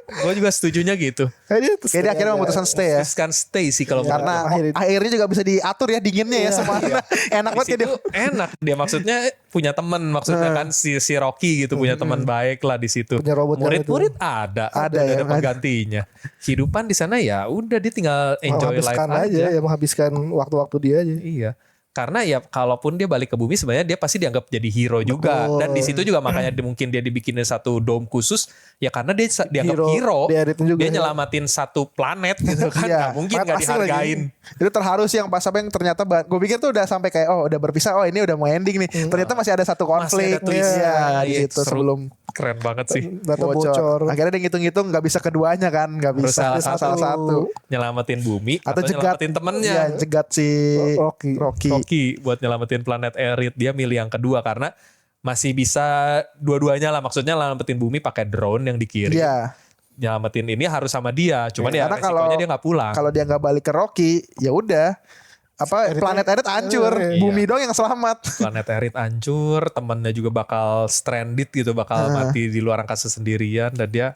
Gue juga setujunya gitu. Kayak dia Kayak dia akhirnya memutuskan stay ya. Teruskan stay sih kalau Karena Akhirnya- airnya juga bisa diatur ya dinginnya ya semuanya. Enak banget ya dia. itu enak dia maksudnya punya teman maksudnya kan si Rocky gitu punya teman baik lah di situ. Punya robot yang Murid-murid ada Ada udah ya, ada penggantinya. Kehidupan di sana ya udah dia tinggal enjoy life menghabiskan aja. ya menghabiskan waktu-waktu dia aja. Iya. Karena ya kalaupun dia balik ke bumi sebenarnya dia pasti dianggap jadi hero juga. Betul. Dan di situ juga makanya mungkin dia dibikinin satu dome khusus ya karena dia dianggap hero. Di editin juga Dia ya. nyelamatin satu planet gitu kan. Iya. Nggak mungkin Planet gak asli lagi. dihargain. Itu terharu sih yang pas apa yang ternyata gue pikir tuh udah sampai kayak oh udah berpisah, oh ini udah mau ending nih. Ternyata masih ada satu konflik. Masih ada twist. Iya, di Iya, situ seru. sebelum Keren banget sih. Data bocor. Akhirnya dia ngitung-ngitung nggak bisa keduanya kan, nggak Harus bisa salah salah satu. Nyelamatin bumi Atau jegat nyelamatin temennya. Iya, jegat si Rocky. Rocky buat nyelamatin planet Earth. Dia milih yang kedua karena masih bisa dua-duanya lah. Maksudnya nyelamatin bumi pakai drone yang dikirim. Iya. Nyelamatin ini harus sama dia. Cuman ya Karena resikonya dia nggak pulang. Kalau dia nggak balik ke Rocky, ya udah planet Earth hancur, Iya. bumi doang yang selamat. Planet Earth hancur, temennya juga bakal stranded gitu, bakal mati di luar angkasa sendirian dan dia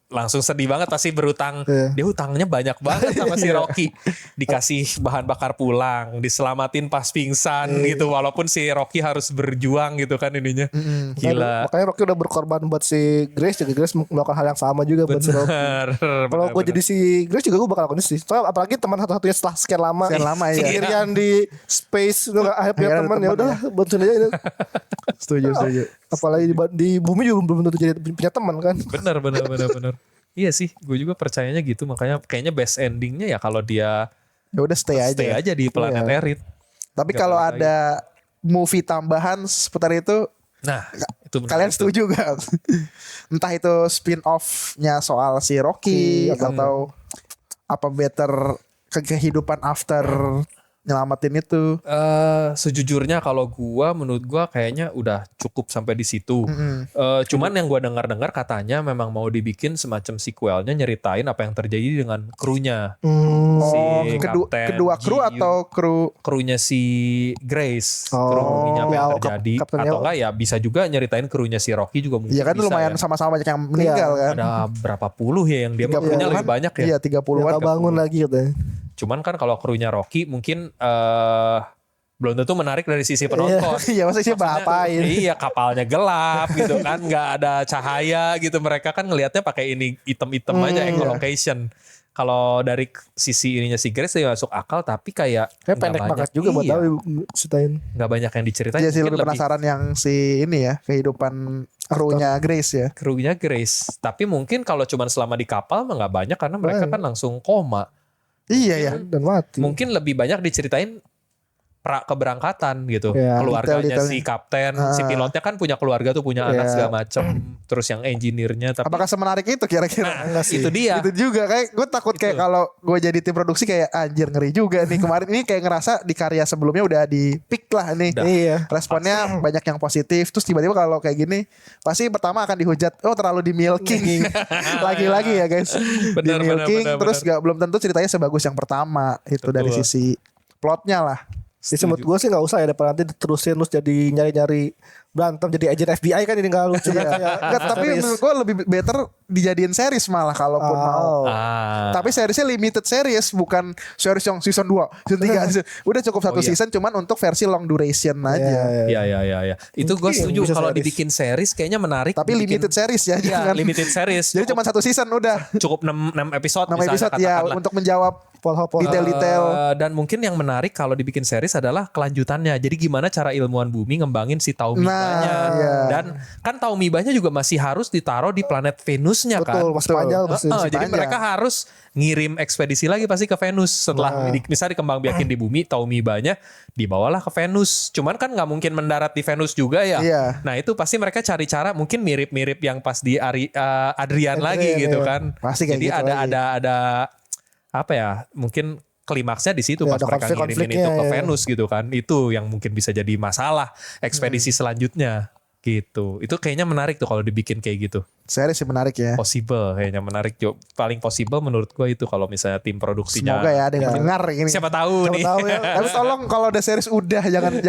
langsung sedih banget pasti berutang. Iya. Dia hutangnya banyak banget sama si Rocky. Dikasih bahan bakar pulang, diselamatin pas pingsan gitu walaupun si Rocky harus berjuang gitu kan ininya. Gila. Makanya Rocky udah berkorban buat si Grace, juga Grace melakukan hal yang sama juga buat si Rocky. Bener. Kalau gue jadi si Grace juga gue bakal lakukan itu sih. Soalnya apalagi teman satu-satunya setelah sekian lama. Sekian lama, iya. Sendirian di space lu gak punya Akhirnya ada teman ya teman, udahlah bantuin aja itu. Setuju. Apalagi di bumi juga belum tentu jadi punya teman kan. Bener. Iya sih, gue juga percayanya gitu. Makanya kayaknya best endingnya ya kalau dia Ya udah stay aja. di planet Iya. Earth. Tapi Nggak kalau balik ada movie tambahan seputar itu, Nah, itu benar. kalian setuju gak? Entah itu spin off-nya soal si Rocky atau apa better kehidupan after nyelamatin itu. Sejujurnya kalau menurut gua kayaknya udah cukup sampai di situ. Cuman yang gua dengar-dengar katanya memang mau dibikin semacam sequelnya nyeritain apa yang terjadi dengan krunya. Si Kedua kru atau krunya si Grace, Oh, krunya apa yang ya, terjadi kaptennya. atau enggak ya bisa juga nyeritain krunya si Rocky juga mungkin Iya kan bisa lumayan ya. sama-sama banyak yang meninggal kan. Ada berapa puluh ya yang dia krunya lebih banyak ya. Iya 30-an. Nggak bangun lagi katanya. Cuman kan kalau krunya Rocky mungkin belum tentu menarik dari sisi penonton. Iya masa sih Maksudnya, bapain. iya kapalnya gelap gitu kan, nggak ada cahaya gitu. Mereka kan ngelihatnya pakai ini item-item aja echolocation. Kalau dari sisi ininya si Grace ya masuk akal, tapi kayak Kayak nggak pendek banyak, banget juga buat iya, tahu ceritain. nggak banyak yang diceritain. Iya sih Mungkin lebih penasaran yang si ini ya kehidupan krunya Grace ya. krunya Grace. Tapi mungkin kalau cuman selama di kapal mah nggak banyak karena mereka kan langsung koma. Iya ya. Dan mati. Mungkin lebih banyak diceritain keberangkatan gitu. Ya, Keluarganya detail-detailnya. si kapten, si pilotnya kan punya keluarga tuh, punya anak Ya. segala macem. Terus yang engineer-nya tapi Apakah semenarik itu kira-kira? nah, itu dia. Itu juga kayak gue takut kayak kalau gue jadi tim produksi kayak anjir ngeri juga nih kemarin ini kayak ngerasa di karya sebelumnya udah di pick lah nih. Udah. Iya. Responnya banyak yang positif terus tiba-tiba kalau kayak gini pasti pertama akan dihujat terlalu di milking lagi-lagi ya guys di Benar, milking benar, terus belum tentu ceritanya sebagus yang pertama itu dari Betul. sisi plotnya lah. Jadi menurut gue sih gak usah ya daripada nanti diterusin terus jadi nyari-nyari berantem jadi agent FBI kan jadi gak lucu. Enggak, tapi menurut gue lebih better dijadiin series malah kalaupun mau. Tapi seriesnya limited series bukan series yang season 2, season 3. Udah cukup satu iya. season cuman untuk versi long duration aja. Ya. Itu gue Mungkin setuju bisa kalau series. dibikin series kayaknya menarik. Tapi limited series ya, Iya, jangan limited series. Jadi cuma satu season udah. cukup 6 episode 6 misalnya episode ya katakanlah. untuk menjawab Pol-pol. detail-detail. Dan mungkin yang menarik kalau dibikin series adalah kelanjutannya. Jadi gimana cara ilmuwan bumi ngembangin si Taumibanya. iya. Dan kan Taumibanya juga masih harus ditaruh di planet Venusnya kan. Betul, masih panjang. masih Jadi panjang. mereka harus ngirim ekspedisi lagi pasti ke Venus setelah misalnya dikembangbiakin di bumi, Taumibanya dibawalah ke Venus. Cuman kan nggak mungkin mendarat di Venus juga ya. Iya. Nah itu pasti mereka cari cara mungkin mirip-mirip yang pas di Adrian lagi gitu iya. kan. Pasti kayak Jadi gitu ada apa ya? Mungkin klimaksnya di situ Ya, pas ada mereka ngirimin konflik-konfliknya, itu ke ya. Venus gitu kan. Itu yang mungkin bisa jadi masalah ekspedisi selanjutnya gitu. Itu kayaknya menarik tuh kalau dibikin kayak gitu. Series sih menarik ya. Possible kayaknya menarik. Paling possible menurut gua itu kalau misalnya tim produksinya. Semoga ya ada yang dengar ini. Siapa tahu nih. tahu ya. Tapi tolong kalau udah series udah jangan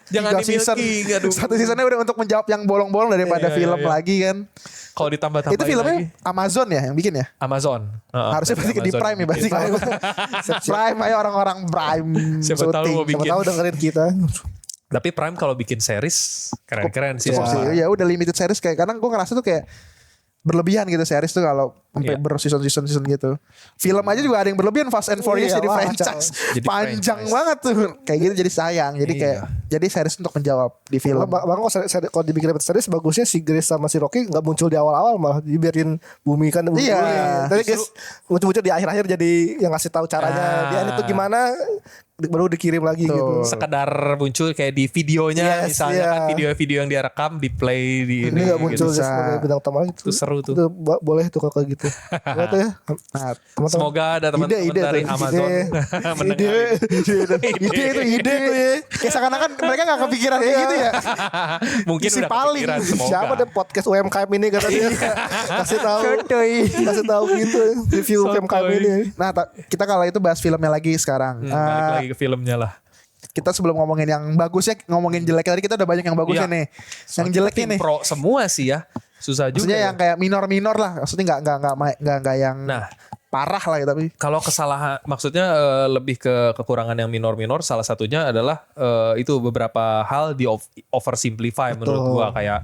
Jangan 3 season. di-milking, aduh. Satu seasonnya udah untuk menjawab yang bolong-bolong daripada Iya, film iya. lagi kan. Kalau ditambah-tambahin Itu filmnya lagi. Amazon ya yang bikin ya? Amazon. Harusnya dari berarti di Amazon Prime ya berarti bikin. kalau Prime ayo orang-orang Prime Siapa tahu syuting. mau Siapa bikin. tahu dengerin kita. Tapi Prime kalau bikin series keren-keren sih. Cukup sumpah. sih. Ya udah limited series kayak karena gue ngerasa tuh kayak berlebihan gitu series tuh kalau sampai Iya. berseason-season gitu. Film aja juga ada yang berlebihan Fast and Furious Iya, jadi wah, franchise. Jadi Panjang franchise. banget tuh. Kayak gitu jadi sayang. Jadi Iya. kayak jadi series untuk menjawab di film. Bang kalau dibikin limited series bagusnya si Grace sama si Rocky nggak muncul di awal-awal malah dibiarin bumi kan. Iya. Tapi Grace muncul di akhir-akhir jadi yang ngasih tahu caranya dia itu gimana baru dikirim lagi Tuh. gitu. Sekedar muncul kayak di videonya Yes, misalnya iya. kan video-video yang dia rekam di play di Ini nggak muncul bisa. sebagai bintang utama gitu. Itu seru tuh. Itu boleh tuh kalau kayak gitu. Boleh tuh ya. Nah, Teman-teman. Semoga ada teman-teman Ide dari tuh, Amazon mendengar. ide itu ya. Kayak seakan-akan mereka gak kepikiran kayak gitu ya. Mungkin Si udah paling. kepikiran, semoga. Siapa deh podcast UMKM ini kata dia kasih tahu kasih tahu gitu review Sotoy. UMKM ini. Nah kita kalau itu bahas filmnya lagi sekarang. Balik lagi ke filmnya lah. Kita sebelum ngomongin yang bagusnya, ngomongin jeleknya tadi kita udah banyak yang bagusnya Iya. nih. Yang jeleknya Tim nih. pro semua sih ya. Susah juga. Maksudnya ya. yang kayak minor-minor lah. Maksudnya nggak yang Nah, parah lah ya tapi. kalau kesalahan maksudnya lebih ke kekurangan yang minor-minor, salah satunya adalah itu beberapa hal di oversimplify menurut gua, kayak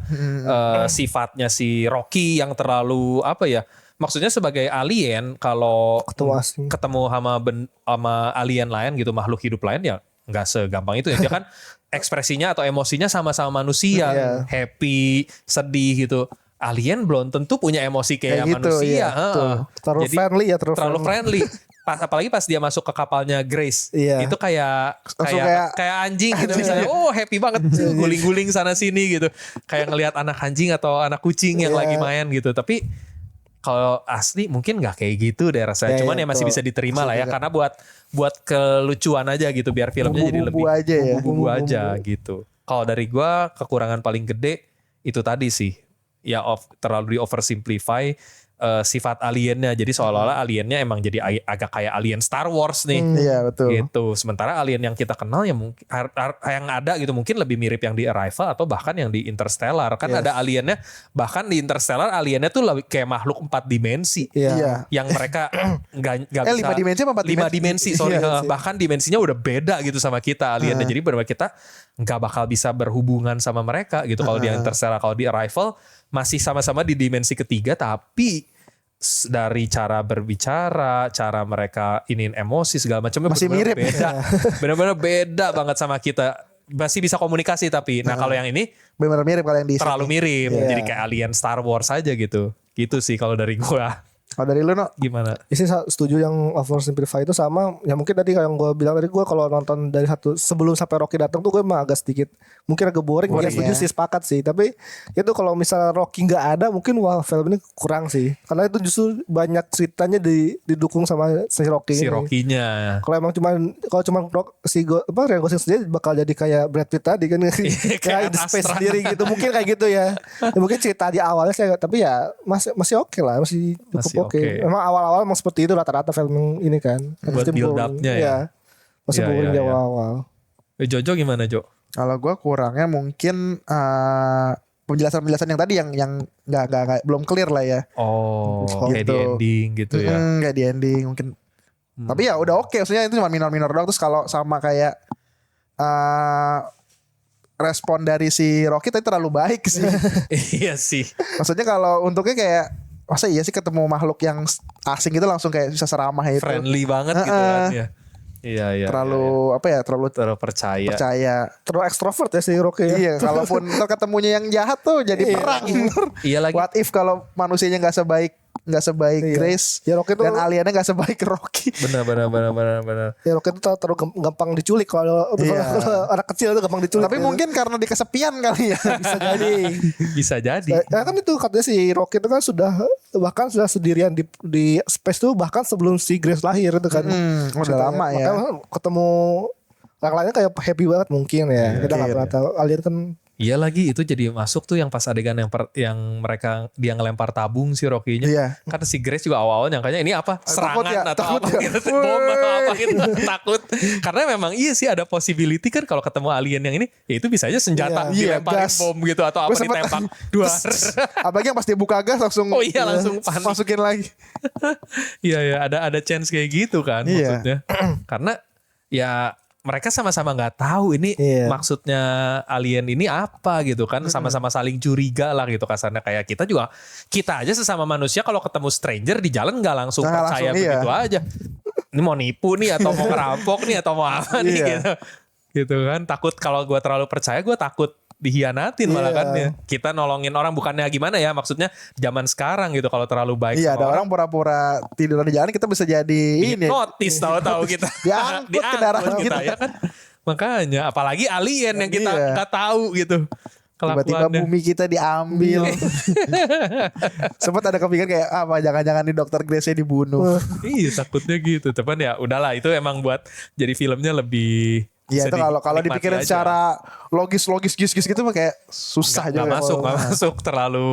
sifatnya si Rocky yang terlalu apa ya? Maksudnya sebagai alien kalau ketemu sama alien lain gitu, makhluk hidup lain ya nggak segampang itu ya. Dia kan ekspresinya atau emosinya sama-sama manusia, Iya. happy, sedih gitu. Alien belum tentu punya emosi kayak Kayak gitu, manusia. iya, Heeh. betul. Terlalu friendly ya, terlalu friendly. Apalagi pas dia masuk ke kapalnya Grace, Iya. itu kayak Langsung kayak anjing gitu misalnya. Oh happy banget, guling-guling sana sini gitu. Kayak ngelihat anak anjing atau anak kucing yang Iya. lagi main gitu. Tapi kalau asli mungkin nggak kayak gitu deh rasanya. Cuman ya masih betul. bisa diterima lah ya, karena buat kelucuan aja gitu, biar filmnya jadi lebih Bumbu-bumbu aja ya. bumbu aja gitu. Kalau dari gua kekurangan paling gede itu tadi sih, ya terlalu di oversimplify sifat aliennya. Jadi seolah-olah aliennya emang jadi agak kayak alien Star Wars nih. Iya betul. Gitu. Sementara alien yang kita kenal ya mungkin yang ada gitu mungkin lebih mirip yang di Arrival atau bahkan yang di Interstellar. Kan ada aliennya, bahkan di Interstellar aliennya tuh lebih kayak makhluk 4 dimensi. Iya. Yang mereka nggak bisa 5 dimensi apa 4 5 dimensi, sorry. Iya, Bahkan dimensinya udah beda gitu sama kita aliennya. Jadi benar kita nggak bakal bisa berhubungan sama mereka gitu. Kalau di Interstellar, kalau di Arrival masih sama-sama di dimensi ketiga, tapi dari cara berbicara, cara mereka iniin emosi segala macamnya Masih bener-bener mirip. beda. Benar-benar beda banget sama kita. Masih bisa komunikasi tapi. Nah, kalau yang ini Bener mirip kalau yang di terlalu sini. mirip. Iya. Jadi kayak alien Star Wars aja gitu. Gitu sih kalau dari gua. Kalau dari lu no? Gimana? Isi setuju yang oversimplify itu sama. Ya mungkin tadi yang gue bilang tadi, gue kalau nonton dari sebelum sampai Rocky datang tuh gue emang agak sedikit mungkin agak boring. Ya setuju sih, sepakat sih. Tapi itu kalau misalnya Rocky nggak ada, mungkin wah film ini kurang sih. Karena itu justru banyak ceritanya didukung sama si Rocky Si ini. Rocky-nya. Kalau emang Ryan Gosling sendiri bakal jadi kayak Brad Pitt tadi kan, kayak Ad The Space Astra. sendiri gitu, mungkin kayak gitu ya. Ya mungkin cerita di awalnya kayak, tapi ya masih oke lah, masih cukup Masih oke. oke. Emang awal-awal emang seperti itu rata-rata film ini kan. Buat Pasti build boring. up-nya ya. Iya. Masih Iya, boring iya, di iya. awal-awal. Jojo gimana Jo? Kalau gue kurangnya mungkin penjelasan-penjelasan yang tadi yang nggak belum clear lah ya. Oh, kayak Gitu. di ending gitu ya. Kayak di ending mungkin. Tapi ya udah oke, maksudnya itu cuma minor-minor doang. Terus kalau sama kayak respon dari si Rocky tadi terlalu baik sih. Iya sih. Maksudnya kalau untuknya kayak masa iya sih ketemu makhluk yang asing gitu langsung kayak bisa seramah itu. Friendly banget gitu kan ya. Iya, iya. Terlalu apa ya? Terlalu terlalu percaya. Terlalu ekstrovert ya si Rocky ya. Iya, kalaupun ntar ketemunya yang jahat tuh jadi perang. Iya lagi. What if kalau manusianya nggak sebaik Iya. Grace Ya, Rocky tuh- dan aliennya nggak sebaik Rocky. Benar. Ya Rocky itu terlalu gampang diculik kalau kalau anak kecil itu gampang diculik. Tapi ya. mungkin karena di kesepian kali ya. bisa jadi. Bisa jadi. Ya kan itu katanya si Rocky itu kan sudah sendirian di space tuh bahkan sebelum si Grace lahir itu kan. Udah lama ya. Makanya ketemu orang lainnya kayak happy banget mungkin ya. Kita nggak pernah tahu. Alien kan Iya lagi itu jadi masuk tuh yang pas adegan yang mereka dia ngelempar tabung si Rocky-nya. Iya. Kan si Grace juga awal-awal nyangkanya ini apa? Takut Serangan ya, atau takut apa ya. gitu. Bom atau apa gitu. Takut. Karena memang iya sih ada possibility kan kalau ketemu alien yang ini ya itu bisa aja senjata Iya, dilemparin gas. bom gitu atau apa Gua sempet- ditembak dua. Apalagi yang pas dia buka gas langsung Oh iya, langsung panik. masukin lagi. Iya ada chance kayak gitu kan Iya. maksudnya. Karena ya mereka sama-sama nggak tahu ini Iya. maksudnya alien ini apa gitu kan, sama-sama saling curiga lah gitu kasarnya. Kayak kita aja sesama manusia kalau ketemu stranger di jalan nggak langsung Nah, percaya langsung, iya. begitu aja. Ini mau nipu nih atau mau ngerampok nih atau mau apa nih Iya. gitu. Gitu kan, takut kalau gue terlalu percaya gue takut dihianatin malah Iya. kan ya. Kita nolongin orang bukannya gimana ya, maksudnya zaman sekarang gitu kalau terlalu baik Iya, sama ada orang pura-pura tiduran di jalan kita bisa jadi ini. notis tahu-tahu kita Diangkut kendaraan kita kita. ya kan. Makanya apalagi alien yang kita Iya. nggak tahu gitu. Tiba-tiba Kelakuannya. bumi kita diambil. Sempat ada kepikiran kayak apa jangan-jangan nih dokter Grace dibunuh. Iya takutnya gitu. Tapi ya udahlah itu emang buat jadi filmnya lebih Iya bisa itu kalau dinikmati dipikirin aja. secara logis gitu mah kayak susah nggak juga. masuk terlalu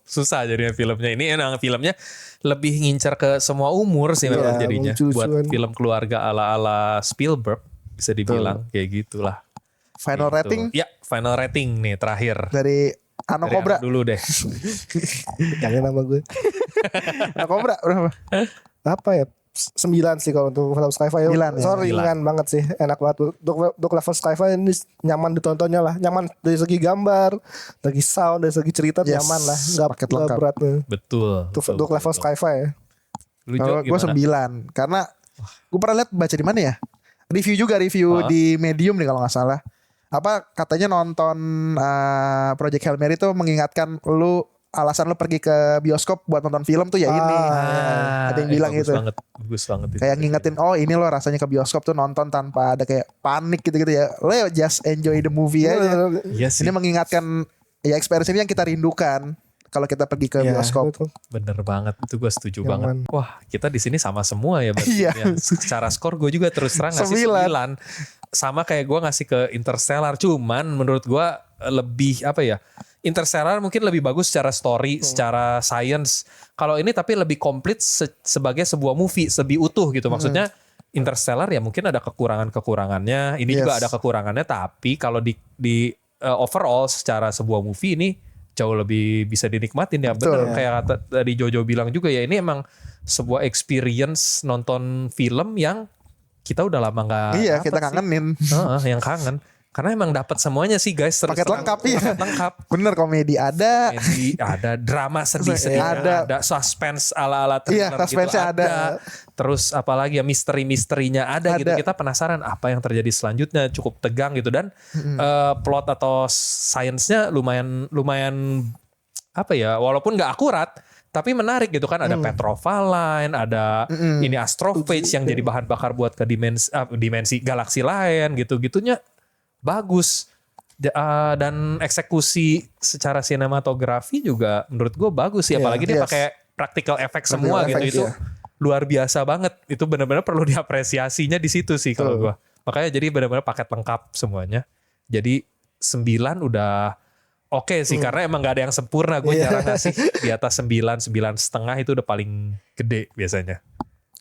susah jadinya filmnya. Ini emang filmnya lebih ngincar ke semua umur sih memang Iya, jadinya lucu-lucuan. buat film keluarga ala-ala Spielberg bisa dibilang kayak gitulah. Final Gitu. rating Ya, final rating nih terakhir. dari Ano Dari Cobra. Anu dulu deh. jangan nama gue. Ano Cobra berapa? Apa ya? 9 sih kalau untuk film sci-fi. 9 ya? Sorry, 9. ringan banget sih. Enak banget. Untuk level sci-fi ini nyaman ditontonnya lah. Nyaman dari segi gambar, dari segi sound, dari segi cerita Yes, nyaman lah. paket Nggak lengkap. berat nih. Betul. Untuk level sci-fi ya. Lu Jo, Kalau gue gimana? 9 karena gue pernah lihat baca di mana ya? Review di Medium nih kalau nggak salah. Apa katanya nonton Project Hail Mary tuh mengingatkan lu alasan lu pergi ke bioskop buat nonton film tuh ya ini. Ada yang bilang bagus gitu. Bagus banget itu. Kayak ngingetin oh ini loh rasanya ke bioskop tuh nonton tanpa ada kayak panik gitu-gitu ya. Lo ya just enjoy the movie aja. Iya sih. Ini mengingatkan ya experience ini yang kita rindukan. kalau kita pergi ke Iya, bioskop. betul. Bener banget, itu gue setuju Nyaman. banget. Wah, kita di sini sama semua ya. berarti Iya. ya. Secara skor gue juga terus terang ngasih 9. Sama kayak gue ngasih ke Interstellar. Cuman menurut gue lebih apa ya? Interstellar mungkin lebih bagus secara story, secara science. Kalau ini tapi lebih komplit sebagai sebuah movie, lebih utuh gitu. Maksudnya Interstellar ya mungkin ada kekurangan-kekurangannya. Ini juga ada kekurangannya. Tapi kalau di overall secara sebuah movie ini jauh lebih bisa dinikmatin ya. Bener kayak tadi Jojo bilang juga ya, ini emang sebuah experience nonton film yang kita udah lama nggak Iya, dapet kita sih. kangenin. Yang kangen. Karena emang dapat semuanya sih guys. terus Paket terang. lengkap ya. Paket lengkap. Bener, komedi ada. Komedi ada, drama sedih-sedih ada, suspense ala-ala Iya, thriller gitu suspense-nya ada. Terus apalagi ya misteri-misterinya ada gitu. Ada. Kita penasaran apa yang terjadi selanjutnya, cukup tegang gitu dan plot atau sainsnya lumayan apa ya, walaupun nggak akurat tapi menarik gitu kan. Ada petrovaline, ada ini astrophage yang jadi bahan bakar buat ke dimensi galaksi lain gitu-gitunya bagus. Dan eksekusi secara sinematografi juga menurut gue bagus sih, apalagi dia pakai practical effect semua gitu. effects, Itu luar biasa banget. Itu benar-benar perlu diapresiasinya di situ sih kalau gue. Makanya jadi benar-benar paket lengkap semuanya. Jadi 9 udah oke sih, karena emang gak ada yang sempurna. Gue jarang ngasih di atas 9, 9,5 itu udah paling gede biasanya.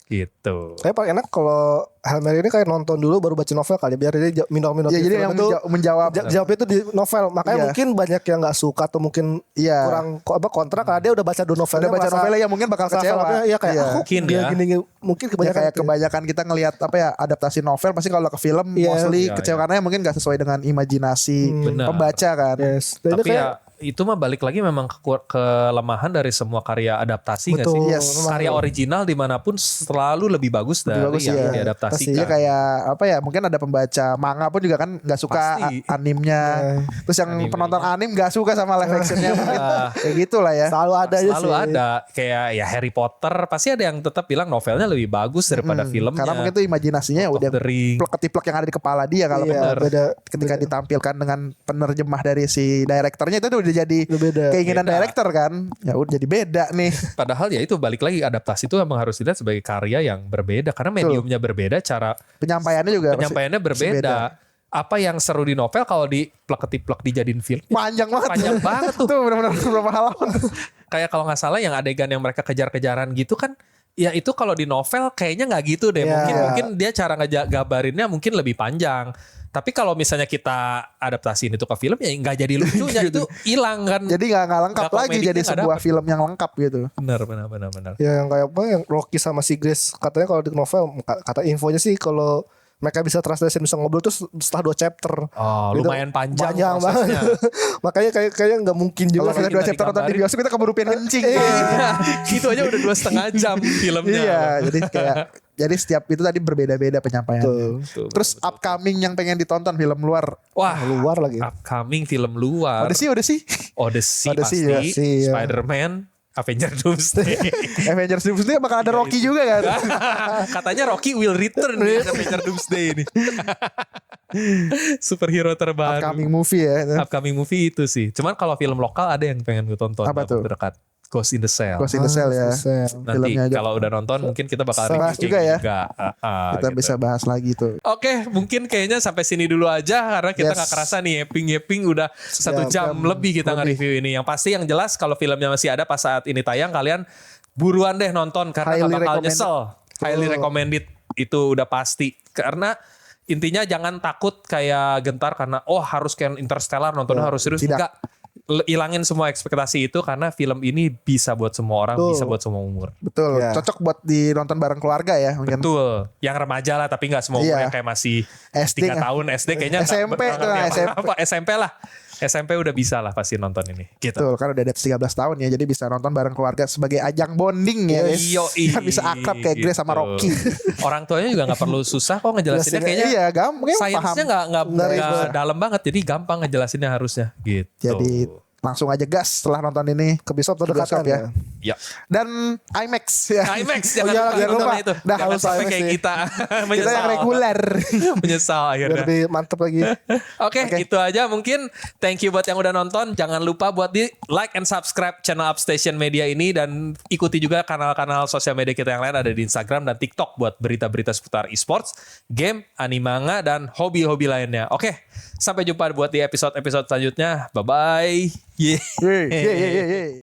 Gitu. Kayak paling enak kalau Hail Mary ini kayak nonton dulu baru baca novel kali, biar dia minum-minum Ya, di jadi film yang itu menjawab. jawabnya itu di novel. Makanya Iya. mungkin banyak yang nggak suka atau mungkin Iya. kurang kontra karena dia udah baca dulu novelnya. Udah baca novelnya ya mungkin bakal kecewa. Iya kayak Iya. aku Mungkin dia ya. gini mungkin Ya, kebanyakan kayak gitu ya. kebanyakan kita ngelihat apa ya, adaptasi novel pasti kalau ke film Iya. mostly Iya, kecewa karena mungkin gak sesuai dengan imajinasi Benar. pembaca kan. Yes. Dan itu Tapi kayak, ya itu mah balik lagi memang kelemahan dari semua karya adaptasi nggak sih? Betul. Yes. Karya original dimanapun selalu lebih bagus dari bagus, yang iya. diadaptasikan. Pastinya kayak apa ya, mungkin ada pembaca manga pun juga kan gak suka Pasti. animnya. Terus yang Animenya. penonton anim gak suka sama live actionnya mungkin. Kayak gitu lah ya. selalu ada aja Selalu sih. ada. Kayak ya Harry Potter pasti ada yang tetap bilang novelnya lebih bagus daripada filmnya. Karena mungkin tuh imajinasinya Lord of udah the Ring. plek-ketiplek yang ada di kepala dia kalau Iya, beda. ketika ditampilkan dengan penerjemah dari si direkturnya itu udah jadi Udah beda. keinginan Beda. director kan. Ya udah jadi beda nih. Padahal ya itu balik lagi, adaptasi itu emang harus dilihat sebagai karya yang berbeda. Karena mediumnya berbeda, cara Penyampaiannya juga penyampaiannya pasti berbeda. Apa yang seru di novel kalau di plek-ketiplek dijadiin film Panjang banget. panjang banget tuh. Tuh benar-benar berapa halaman. Kayak kalau nggak salah yang adegan yang mereka kejar-kejaran gitu kan, ya itu kalau di novel kayaknya nggak gitu deh. Ya. Mungkin dia cara gabarinnya mungkin lebih panjang. Tapi kalau misalnya kita adaptasiin itu ke film ya nggak jadi lucunya, itu hilang kan. Jadi nggak lengkap Nggak, lagi komedinya jadi nggak sebuah dapet. film yang lengkap gitu. Benar. Ya yang kayak apa yang Rocky sama si Grace katanya kalau di novel kata infonya sih kalau mereka bisa translation bisa ngobrol tuh setelah 2 chapter. Oh, Gitu. lumayan panjang banget. prosesnya. Makanya kayaknya nggak mungkin Kalau juga. kita kita 2 chapter nonton di digambarin. bioskop kita keburu pengen kencing. Itu aja udah 2,5 jam filmnya. Iya, jadi setiap itu tadi berbeda-beda penyampaiannya. Betul. Terus upcoming yang pengen ditonton film luar. Wah, Luar lagi. upcoming film luar. Odyssey. Odyssey Odyssey, pasti, Odyssey, ya. Spider-Man, Avenger Doomsday. Avengers Doomsday bakal ada Rocky juga kan. Katanya Rocky will return nih Avenger Doomsday ini. Superhero terbaru. Upcoming movie ya. Upcoming movie itu sih. Cuman kalau film lokal ada yang pengen gue tonton. Apa tuh? Terdekat. Ghost in the Shell. Ghost in the Shell ya. Nanti Filmnya aja. kalau udah nonton mungkin kita bakal Bahas review juga ya. Kita gitu. bisa bahas lagi tuh. Oke, mungkin kayaknya sampai sini dulu aja karena kita Yes. nggak kerasa nih yeping udah 1 jam lebih kita nge-review ini. Yang pasti yang jelas kalau filmnya masih ada pas saat ini tayang, kalian buruan deh nonton karena Highly nggak bakal recommended. nyesel. Highly recommended itu udah pasti. Karena intinya jangan takut kayak gentar karena harus kayak Interstellar nontonnya harus serius. Tidak. Enggak. Ilangin semua ekspektasi itu karena film ini bisa buat semua orang, Betul. bisa buat semua umur. Betul. Ya. Cocok buat ditonton bareng keluarga ya mungkin. Betul. Yang remaja lah tapi nggak semua umur Iya. yang kayak masih SD 3 tahun SD kayaknya nggak SMP ngerti tuh, apa-apa. SMP lah. SMP udah bisa lah pasti nonton ini. Gitu. Betul, kan udah ada 13 tahun ya, jadi bisa nonton bareng keluarga sebagai ajang bonding ya. guys. Yoi, Kan bisa akrab kayak Grace sama gitu. Rocky. Orang tuanya juga nggak perlu susah kok ngejelasinnya, kayaknya Iya, gampang paham. sainsnya nggak dalam banget, jadi gampang ngejelasinnya harusnya gitu. Jadi langsung aja gas setelah nonton ini Ke bioskop Ke terdekatan bioskop ya. ya. Ya. Dan IMAX ya. IMAX Oh iya, jangan lupa. itu. Dah, Jangan harus sampai IMAX kayak sih. kita. Kita Menyesal. yang reguler. Menyesal Biar akhirnya. lebih mantep lagi. Oke, itu aja mungkin. Thank you buat yang udah nonton. Jangan lupa buat di like and subscribe channel Upstation Media ini dan ikuti juga kanal-kanal sosial media kita yang lain ada di Instagram dan TikTok buat berita-berita seputar esports, game, animanga dan hobi-hobi lainnya. Oke, sampai jumpa buat di episode-episode selanjutnya. Bye bye. Yeay, yeay, yeay, yeay.